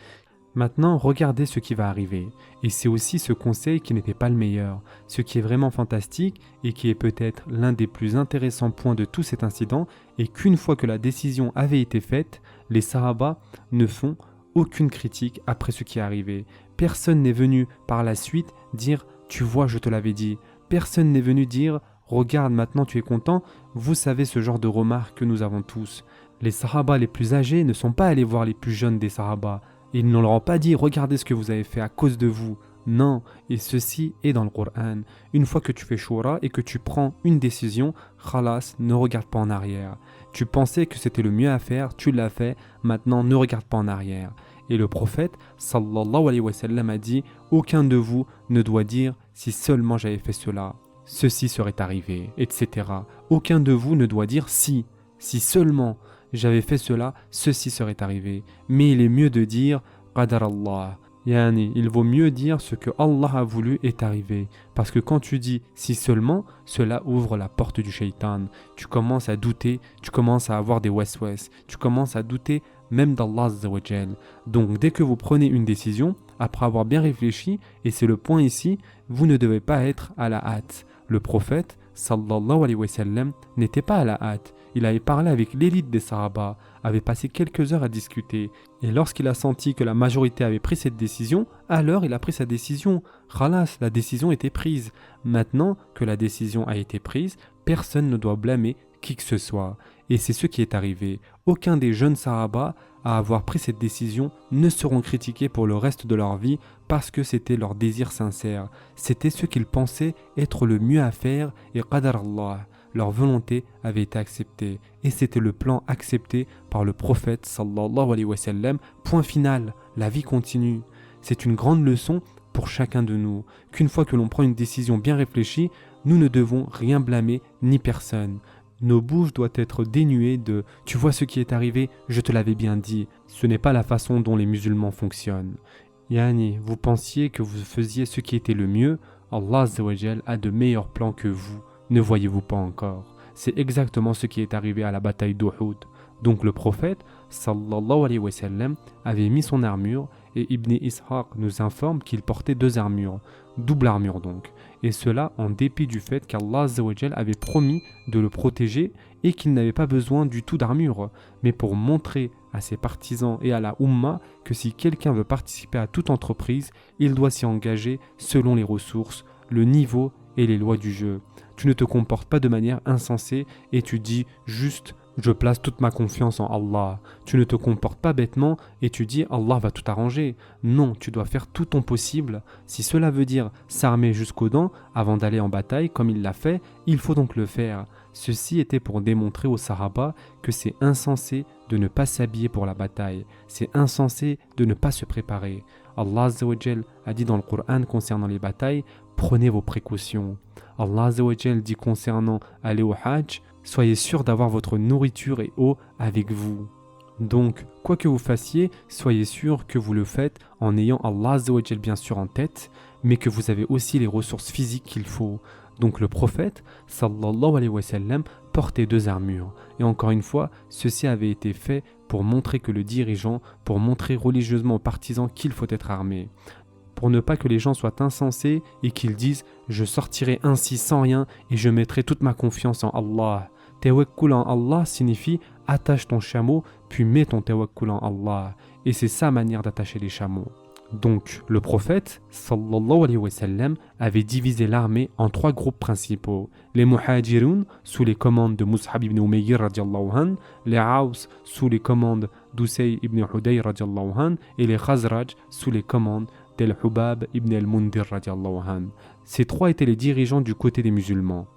Maintenant, regardez ce qui va arriver. Et c'est aussi ce conseil qui n'était pas le meilleur. Ce qui est vraiment fantastique et qui est peut-être l'un des plus intéressants points de tout cet incident est qu'une fois que la décision avait été faite, les Sahaba ne font aucune critique après ce qui est arrivé. Personne n'est venu par la suite dire « tu vois, je te l'avais dit ». Personne n'est venu dire « regarde, maintenant tu es content ». Vous savez ce genre de remarques que nous avons tous. Les Sahaba les plus âgés ne sont pas allés voir les plus jeunes des Sahaba. Ils ne leur ont pas dit « regardez ce que vous avez fait à cause de vous ». Non, et ceci est dans le Coran. Une fois que tu fais shura et que tu prends une décision, khalas, ne regarde pas en arrière. Tu pensais que c'était le mieux à faire, tu l'as fait, maintenant ne regarde pas en arrière. Et le prophète, sallallahu alayhi wa sallam, a dit « aucun de vous ne doit dire « si seulement j'avais fait cela, ceci serait arrivé », etc. Aucun de vous ne doit dire « si seulement j'avais fait cela, ceci serait arrivé ». Mais il est mieux de dire « qadar Allah ». Yani, il vaut mieux dire ce que Allah a voulu est arrivé. Parce que quand tu dis « si seulement », cela ouvre la porte du shaitan. Tu commences à douter, tu commences à avoir des waswas, tu commences à douter même d'Allah Azza wa Jal. Donc dès que vous prenez une décision, après avoir bien réfléchi, et c'est le point ici, vous ne devez pas être à la hâte. Le prophète, sallallahu alayhi wa sallam, n'était pas à la hâte. Il avait parlé avec l'élite des Sahaba, avait passé quelques heures à discuter. Et lorsqu'il a senti que la majorité avait pris cette décision, alors il a pris sa décision. Khalas, la décision était prise. Maintenant que la décision a été prise, personne ne doit blâmer qui que ce soit. Et c'est ce qui est arrivé. Aucun des jeunes Sahaba à avoir pris cette décision ne seront critiqués pour le reste de leur vie parce que c'était leur désir sincère. C'était ce qu'ils pensaient être le mieux à faire et qadar Allah. Leur volonté avait été acceptée et c'était le plan accepté par le prophète sallallahu alayhi wa sallam. Point final, la vie continue. C'est une grande leçon pour chacun de nous, qu'une fois que l'on prend une décision bien réfléchie, nous ne devons rien blâmer ni personne. Nos bouches doivent être dénuées de « tu vois ce qui est arrivé, je te l'avais bien dit ». Ce n'est pas la façon dont les musulmans fonctionnent. Yani, vous pensiez que vous faisiez ce qui était le mieux, Allah Azza wa Jal a de meilleurs plans que vous. Ne voyez-vous pas encore? C'est exactement ce qui est arrivé à la bataille d'Uhud. Donc le prophète, sallallahu alayhi wa sallam, avait mis son armure et Ibn Ishaq nous informe qu'il portait 2 armures, double armure donc. Et cela en dépit du fait qu'Allah Azza wa Jal avait promis de le protéger et qu'il n'avait pas besoin du tout d'armure, mais pour montrer à ses partisans et à la Ummah que si quelqu'un veut participer à toute entreprise, il doit s'y engager selon les ressources, le niveau et les lois du jeu. tu ne te comportes pas de manière insensée et tu dis juste je place toute ma confiance en Allah. Tu ne te comportes pas bêtement et tu dis Allah va tout arranger. Non, tu dois faire tout ton possible. Si cela veut dire s'armer jusqu'aux dents avant d'aller en bataille comme il l'a fait, il faut donc le faire. Ceci était pour démontrer aux Sahaba que c'est insensé de ne pas s'habiller pour la bataille. C'est insensé de ne pas se préparer. Allah Azza wa Jal a dit dans le Coran concernant les batailles, prenez vos précautions. Allah Azza wa Jal dit concernant aller au Hajj, soyez sûr d'avoir votre nourriture et eau avec vous. Donc, quoi que vous fassiez, soyez sûr que vous le faites en ayant Allah Azza wa Jal bien sûr en tête, mais que vous avez aussi les ressources physiques qu'il faut. Donc le prophète, sallallahu alayhi wa sallam, portait 2 armures. Et encore une fois, ceci avait été fait pour montrer que le dirigeant, pour montrer religieusement aux partisans qu'il faut être armé. Pour ne pas que les gens soient insensés et qu'ils disent « Je sortirai ainsi sans rien et je mettrai toute ma confiance en Allah ». Tawakkul en Allah signifie « attache ton chameau puis mets ton tawakkul en Allah ». Et c'est sa manière d'attacher les chameaux. Donc, le prophète, sallallahu alayhi wa sallam, avait divisé l'armée en 3 groupes principaux. Les Muhajiroun, sous les commandes de Mus'ab ibn Umayr radiallahu anh, les Aws, sous les commandes d'Usay ibn Hudayr radiallahu anh, et les Khazraj, sous les commandes d'Al-Hubab ibn al-Mundir radiallahu anh. Ces 3 étaient les dirigeants du côté des musulmans.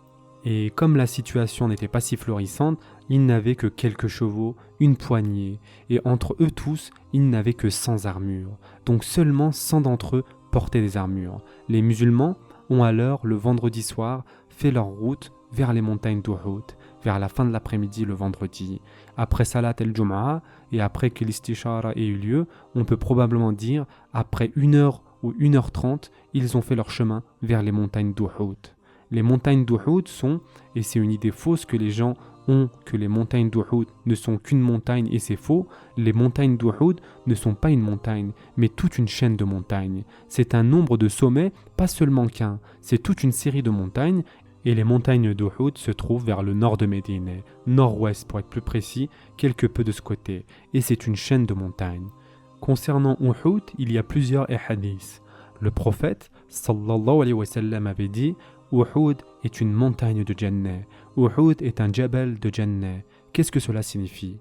Et comme la situation n'était pas si florissante, ils n'avaient que quelques chevaux, une poignée, et entre eux tous, ils n'avaient que 100 armures. Donc seulement 100 d'entre eux portaient des armures. Les musulmans ont alors, le vendredi soir, fait leur route vers les montagnes d'Uhud, vers la fin de l'après-midi le vendredi. Après Salat el-Jum'a et après que l'Istishara ait eu lieu, on peut probablement dire, après 1h ou 1h30, ils ont fait leur chemin vers les montagnes d'Uhud. Les montagnes d'Uhud sont, et c'est une idée fausse que les gens ont, que les montagnes d'Uhud ne sont qu'une montagne et c'est faux, les montagnes d'Uhud ne sont pas une montagne, mais toute une chaîne de montagnes. C'est un nombre de sommets, pas seulement qu'un, c'est toute une série de montagnes, et les montagnes d'Uhud se trouvent vers le nord de Médine, nord-ouest pour être plus précis, quelque peu de ce côté, et c'est une chaîne de montagnes. Concernant Uhud, il y a plusieurs hadiths. Le prophète, sallallahu alayhi wa sallam, avait dit Uhud est une montagne de Jannah. Uhud est un Jabal de Jannah. Qu'est-ce que cela signifie?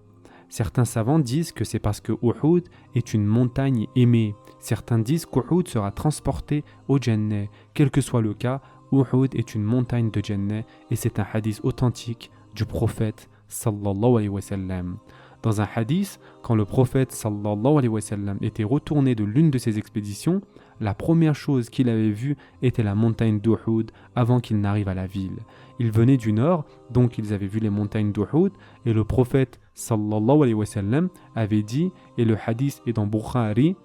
Certains savants disent que c'est parce que Uhud est une montagne aimée. Certains disent qu'Uhud sera transporté au Jannah. Quel que soit le cas, Uhud est une montagne de Jannah et c'est un hadith authentique du prophète sallallahu alayhi wa sallam. Dans un hadith, quand le prophète sallallahu alayhi wa sallam était retourné de l'une de ses expéditions, la première chose qu'il avait vue était la montagne d'Uhud avant qu'il n'arrive à la ville. Il venait du nord, donc ils avaient vu les montagnes d'Uhud, et le prophète sallallahu alayhi wa sallam avait dit, et le hadith est dans Bukhari,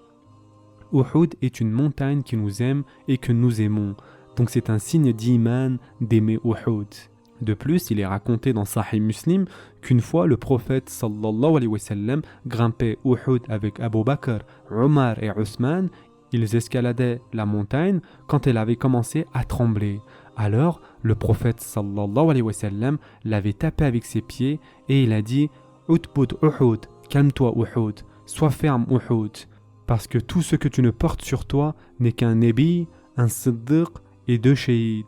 Uhud est une montagne qui nous aime et que nous aimons. Donc c'est un signe d'iman d'aimer Uhud. De plus, il est raconté dans Sahih Muslim qu'une fois le prophète sallallahu alayhi wa sallam grimpait Uhud avec Abu Bakr, Omar et Othman. Ils escaladaient la montagne quand elle avait commencé à trembler. Alors, le prophète sallallahu alayhi wa sallam l'avait tapé avec ses pieds et il a dit « Utbud Uhud, calme-toi Uhud, sois ferme Uhud, parce que tout ce que tu ne portes sur toi n'est qu'un Nabi, un Siddiq et 2 shahids. »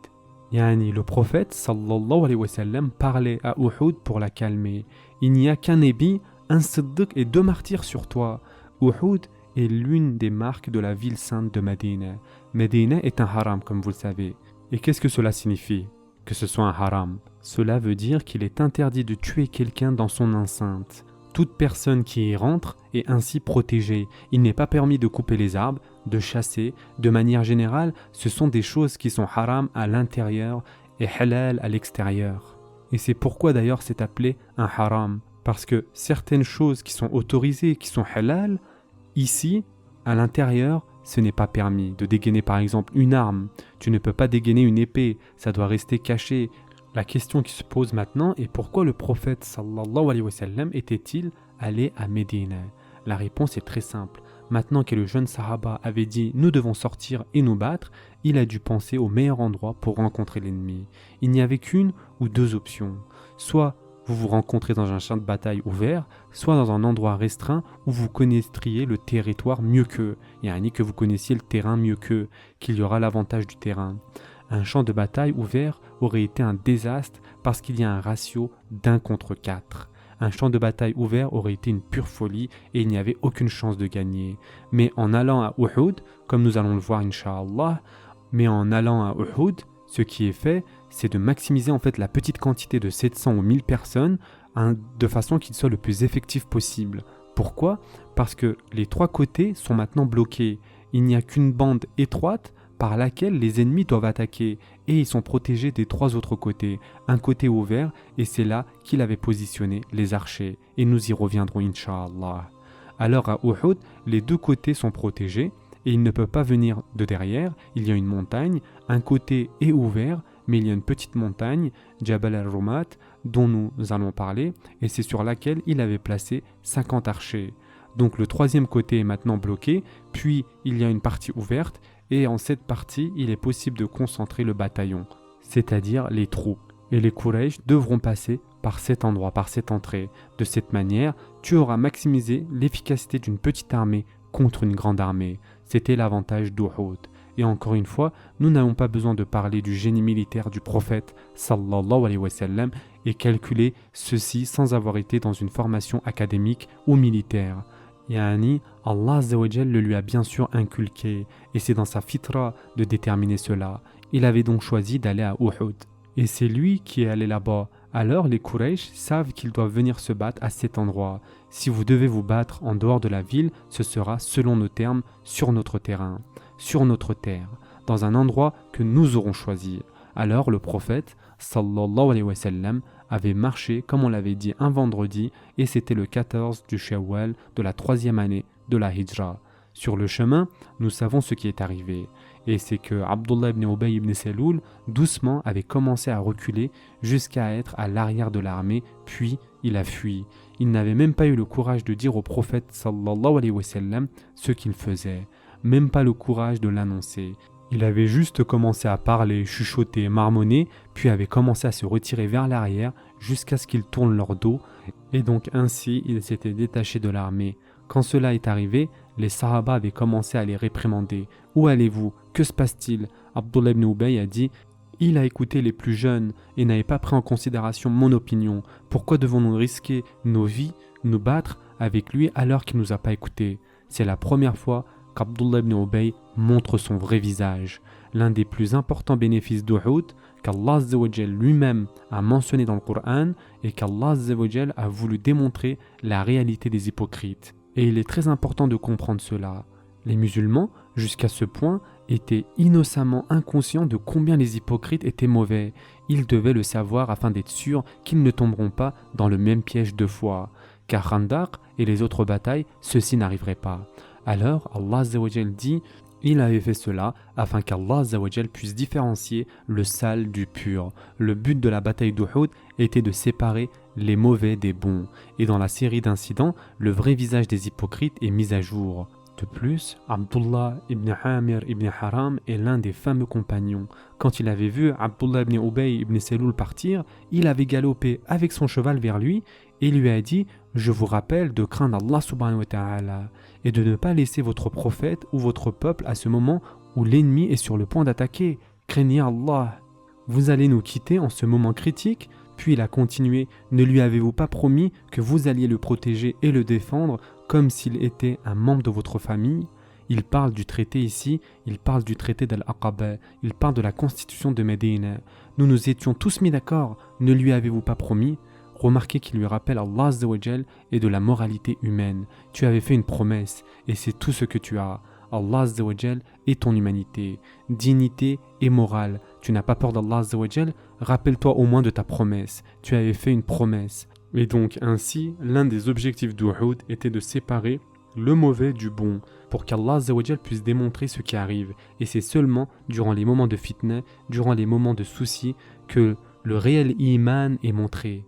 Yani, le prophète sallallahu alayhi wa sallam parlait à Uhud pour la calmer. Il n'y a qu'un Nabi, un Siddiq et 2 martyrs sur toi. Uhud est l'une des marques de la ville sainte de Médine. Médine est un haram comme vous le savez. Et qu'est-ce que cela signifie? Que ce soit un haram. Cela veut dire qu'il est interdit de tuer quelqu'un dans son enceinte. Toute personne qui y rentre est ainsi protégée. Il n'est pas permis de couper les arbres, de chasser. De manière générale, ce sont des choses qui sont haram à l'intérieur et halal à l'extérieur. Et c'est pourquoi d'ailleurs c'est appelé un haram. Parce que certaines choses qui sont autorisées, qui sont halal, ici, à l'intérieur, ce n'est pas permis. De dégainer par exemple une arme, tu ne peux pas dégainer une épée, ça doit rester caché. La question qui se pose maintenant est pourquoi le prophète sallallahu alayhi wa sallam était-il allé à Médine? La réponse est très simple. Maintenant que le jeune Sahaba avait dit « nous devons sortir et nous battre », il a dû penser au meilleur endroit pour rencontrer l'ennemi. Il n'y avait qu'une ou 2 options. Soit vous vous rencontrez dans un champ de bataille ouvert, soit dans un endroit restreint où vous connaîtriez le territoire mieux qu'eux, yani que vous connaissiez le terrain mieux qu'eux, qu'il y aura l'avantage du terrain. Un champ de bataille ouvert aurait été un désastre parce qu'il y a un ratio d'1 contre 4. Un champ de bataille ouvert aurait été une pure folie et il n'y avait aucune chance de gagner. Mais en allant à Uhud, comme nous allons le voir Inch'Allah, ce qui est fait, c'est de maximiser en fait la petite quantité de 700 ou 1000 personnes de façon qu'il soit le plus effectif possible. Pourquoi ? Parce que les trois côtés sont maintenant bloqués. Il n'y a qu'une bande étroite par laquelle les ennemis doivent attaquer et ils sont protégés des trois autres côtés. Un côté ouvert et c'est là qu'il avait positionné les archers et nous y reviendrons Inch'Allah. Alors à Uhud, les deux côtés sont protégés et il ne peut pas venir de derrière, il y a une montagne, un côté est ouvert mais il y a une petite montagne, Jabal al-Rumat, dont nous allons parler et c'est sur laquelle il avait placé 50 archers. Donc le troisième côté est maintenant bloqué, puis il y a une partie ouverte et en cette partie, il est possible de concentrer le bataillon, c'est-à-dire les troupes. Et les Quraysh devront passer par cet endroit, par cette entrée. De cette manière, tu auras maximisé l'efficacité d'une petite armée contre une grande armée. C'était l'avantage d'Uhud. Et encore une fois, nous n'avons pas besoin de parler du génie militaire du prophète sallallahu alayhi wa sallam et calculer ceci sans avoir été dans une formation académique ou militaire. Yani, Allah Azza wa Jal le lui a bien sûr inculqué et c'est dans sa fitra de déterminer cela. Il avait donc choisi d'aller à Uhud. Et c'est lui qui est allé là-bas. Alors les Quraysh savent qu'ils doivent venir se battre à cet endroit. Si vous devez vous battre en dehors de la ville, ce sera selon nos termes sur notre terrain, sur notre terre, dans un endroit que nous aurons choisi. Alors le prophète sallallahu alayhi wa sallam avait marché, comme on l'avait dit, un vendredi et c'était le 14 du Shawwal de la 3e année de la Hijra. Sur le chemin, nous savons ce qui est arrivé. Et c'est que Abdullah ibn Ubay ibn Saloul, doucement, avait commencé à reculer jusqu'à être à l'arrière de l'armée, puis il a fui. Il n'avait même pas eu le courage de dire au prophète sallallahu alayhi wa sallam ce qu'il faisait, même pas le courage de l'annoncer. Il avait juste commencé à parler, chuchoter, marmonner, puis avait commencé à se retirer vers l'arrière jusqu'à ce qu'ils tournent leur dos, et donc ainsi il s'était détaché de l'armée. Quand cela est arrivé, les Sahaba avaient commencé à les réprimander. « Où allez-vous ? Que se passe-t-il » Abdullah ibn Ubay a dit « Il a écouté les plus jeunes et n'avait pas pris en considération mon opinion. Pourquoi devons-nous risquer nos vies, nous battre avec lui alors qu'il ne nous a pas écoutés ?» C'est la première fois qu'Abdullah ibn Ubay montre son vrai visage. L'un des plus importants bénéfices d'Uhud qu'Allah Azza wa Jal lui-même a mentionné dans le Coran et qu'Allah Azza wa Jal a voulu démontrer la réalité des hypocrites. Et il est très important de comprendre cela. Les musulmans, jusqu'à ce point, étaient innocemment inconscients de combien les hypocrites étaient mauvais. Ils devaient le savoir afin d'être sûrs qu'ils ne tomberont pas dans le même piège deux fois. Car Khandaq et les autres batailles, ceci n'arriverait pas. Alors, Allah Azza wa Jal dit « Il avait fait cela afin qu'Allah Azza wa Jal puisse différencier le sale du pur. » Le but de la bataille d'Uhud était de séparer les mauvais des bons. Et dans la série d'incidents, le vrai visage des hypocrites est mis à jour. De plus, Abdullah ibn Amir ibn Haram est l'un des fameux compagnons. Quand il avait vu Abdullah ibn Ubay ibn Saloul partir, il avait galopé avec son cheval vers lui et lui a dit « Je vous rappelle de craindre Allah subhanahu wa ta'ala et de ne pas laisser votre prophète ou votre peuple à ce moment où l'ennemi est sur le point d'attaquer. Craignez Allah. Vous allez nous quitter en ce moment critique ?» Puis il a continué « Ne lui avez-vous pas promis que vous alliez le protéger et le défendre comme s'il était un membre de votre famille ?» Il parle du traité ici, il parle du traité d'Al-Aqaba, il parle de la constitution de Médine. Nous nous étions tous mis d'accord, ne lui avez-vous pas promis ? Remarquez qu'il lui rappelle Allah Azza wa Jal et de la moralité humaine. Tu avais fait une promesse et c'est tout ce que tu as. Allah Azza wa Jal et ton humanité, dignité et morale. Tu n'as pas peur d'Allah Azza wa Jal ? Rappelle-toi au moins de ta promesse. Tu avais fait une promesse. Et donc ainsi, l'un des objectifs d'Uhud était de séparer le mauvais du bon, pour qu'Allah Azza wa Jal puisse démontrer ce qui arrive. Et c'est seulement durant les moments de fitna, durant les moments de soucis, que le réel iman est montré.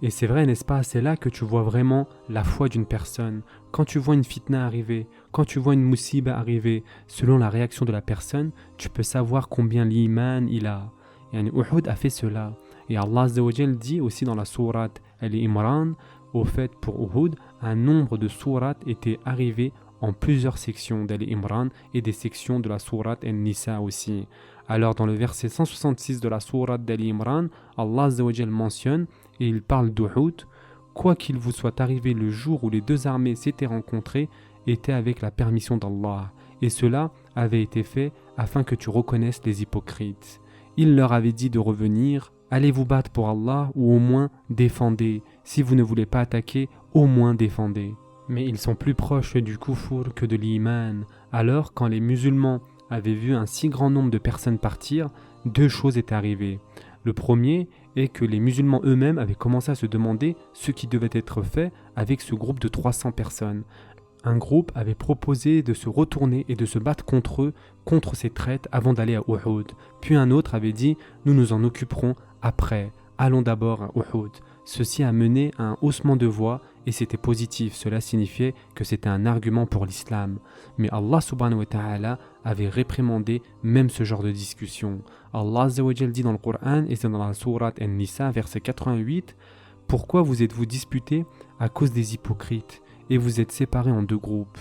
Et c'est vrai, n'est-ce pas, c'est là que tu vois vraiment la foi d'une personne. Quand tu vois une fitna arriver, quand tu vois une musiba arriver, selon la réaction de la personne, tu peux savoir combien l'iman il a. Et Uhud a fait cela. Et Allah Azza wa Jal dit aussi dans la sourate Al-Imran, au fait pour Uhud, un nombre de sourates était arrivé en plusieurs sections d'Ali Imran et des sections de la sourate An-Nisa aussi. Alors dans le verset 166 de la sourate d'Ali Imran, Allah Azza wa Jal mentionne et il parle d'Uhud: quoi qu'il vous soit arrivé le jour où les deux armées s'étaient rencontrées était avec la permission d'Allah, et cela avait été fait afin que tu reconnaisses les hypocrites. Il leur avait dit de revenir: allez vous battre pour Allah, ou au moins défendez. Si vous ne voulez pas attaquer, au moins défendez. Mais ils sont plus proches du kufr que de l'iman. Alors, quand les musulmans avaient vu un si grand nombre de personnes partir, deux choses étaient arrivées. Le premier est que les musulmans eux-mêmes avaient commencé à se demander ce qui devait être fait avec ce groupe de 300 personnes. Un groupe avait proposé de se retourner et de se battre contre eux, contre ces traites, avant d'aller à Uhud. Puis un autre avait dit: nous nous en occuperons après, allons d'abord à Uhud. Ceci a mené à un haussement de voix et c'était positif, cela signifiait que c'était un argument pour l'islam. Mais Allah subhanahu wa ta'ala avait réprimandé même ce genre de discussion. Allah Azza wa Jal dit dans le Coran, et c'est dans la sourate An-Nisa, verset 88: pourquoi vous êtes-vous disputés à cause des hypocrites et vous êtes séparés en deux groupes?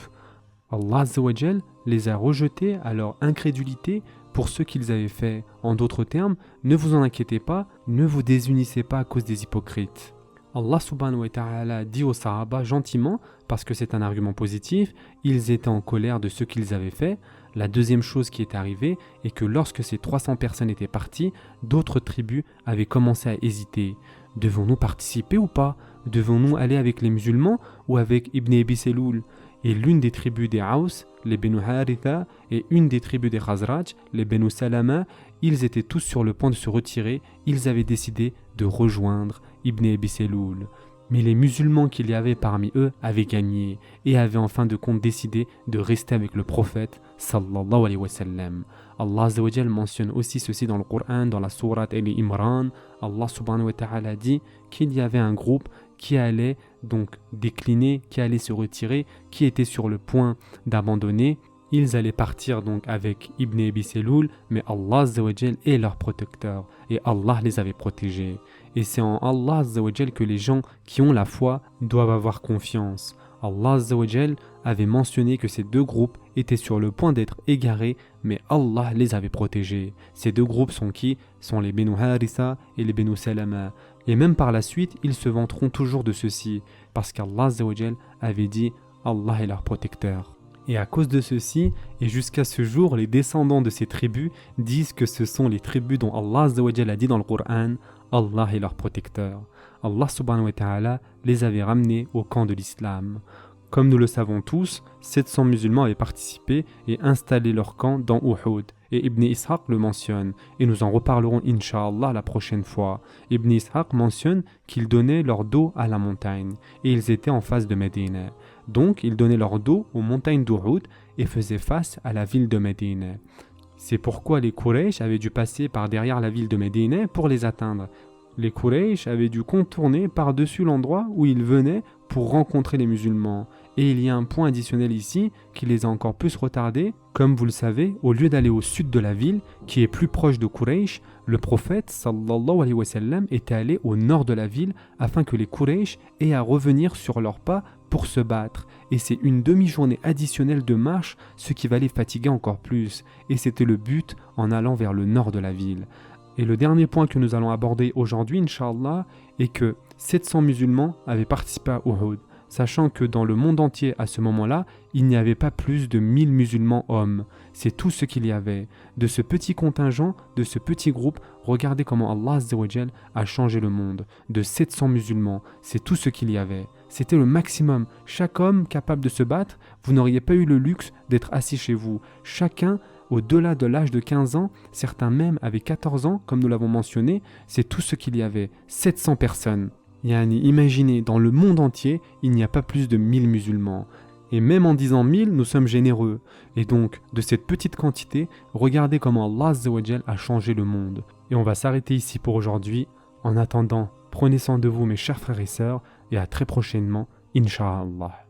Allah Azza wa Jal les a rejetés à leur incrédulité pour ce qu'ils avaient fait. En d'autres termes, ne vous en inquiétez pas, ne vous désunissez pas à cause des hypocrites. Allah subhanahu wa ta'ala dit aux Sahaba gentiment, parce que c'est un argument positif, ils étaient en colère de ce qu'ils avaient fait. La deuxième chose qui est arrivée est que lorsque ces 300 personnes étaient parties, d'autres tribus avaient commencé à hésiter. Devons-nous participer ou pas? Devons-nous aller avec les musulmans ou avec Ibn Abi Seloul? Et l'une des tribus des Haus, les Benu Haritha, et une des tribus des Khazraj, les Benu Salama, ils étaient tous sur le point de se retirer. Ils avaient décidé de rejoindre Ibn Abi Seloul. Mais les musulmans qu'il y avait parmi eux avaient gagné et avaient en fin de compte décidé de rester avec le prophète sallallahu alayhi wa sallam. Allah Azza wa Jal mentionne aussi ceci dans le Coran, dans la sourate Ali Imran. Allah subhanahu wa ta'ala dit qu'il y avait un groupe qui allait donc décliner, qui allait se retirer, qui était sur le point d'abandonner. Ils allaient partir donc avec Ibn Abi Seloul, mais Allah Azza wa Jal est leur protecteur et Allah les avait protégés. Et c'est en Allah Azza wa Jal que les gens qui ont la foi doivent avoir confiance. Allah Azza wa Jal avait mentionné que ces deux groupes étaient sur le point d'être égarés, mais Allah les avait protégés. Ces deux groupes sont qui? Sont les Benu Haritha et les Benu Salama. Et même par la suite, ils se vanteront toujours de ceci, parce qu'Allah Azza wa Jal avait dit: Allah est leur protecteur. Et à cause de ceci, et jusqu'à ce jour, les descendants de ces tribus disent que ce sont les tribus dont Allah Azza wa Jal a dit dans le Coran: Allah est leur protecteur. Allah subhanahu wa ta'ala les avait ramenés au camp de l'islam. Comme nous le savons tous, 700 musulmans avaient participé et installé leur camp dans Uhud. Et Ibn Ishaq le mentionne, et nous en reparlerons Inch'Allah la prochaine fois. Ibn Ishaq mentionne qu'ils donnaient leur dos à la montagne, et ils étaient en face de Médine. Donc ils donnaient leur dos aux montagnes d'Uhud et faisaient face à la ville de Médine. C'est pourquoi les Quraysh avaient dû passer par derrière la ville de Médine pour les atteindre. Les Quraysh avaient dû contourner par-dessus l'endroit où ils venaient pour rencontrer les musulmans. Et il y a un point additionnel ici qui les a encore plus retardés. Comme vous le savez, au lieu d'aller au sud de la ville, qui est plus proche de Quraysh, le prophète sallallahu alayhi wa sallam était allé au nord de la ville afin que les Quraysh aient à revenir sur leurs pas pour se battre. Et c'est une demi-journée additionnelle de marche, ce qui va les fatiguer encore plus. Et c'était le but en allant vers le nord de la ville. Et le dernier point que nous allons aborder aujourd'hui, Inch'Allah, est que 700 musulmans avaient participé à Uhud, sachant que dans le monde entier à ce moment-là, il n'y avait pas plus de 1000 musulmans hommes. C'est tout ce qu'il y avait. De ce petit contingent, de ce petit groupe, regardez comment Allah Azza wa Jal a changé le monde. De 700 musulmans, c'est tout ce qu'il y avait. C'était le maximum. Chaque homme capable de se battre, vous n'auriez pas eu le luxe d'être assis chez vous. Chacun, au-delà de l'âge de 15 ans, certains même avaient 14 ans, comme nous l'avons mentionné, c'est tout ce qu'il y avait. 700 personnes. Imaginez, dans le monde entier, il n'y a pas plus de 1000 musulmans. Et même en disant 1000, nous sommes généreux. Et donc, de cette petite quantité, regardez comment Allah Azza wa Jal a changé le monde. Et on va s'arrêter ici pour aujourd'hui. En attendant, prenez soin de vous mes chers frères et sœurs, et à très prochainement, Inch'Allah.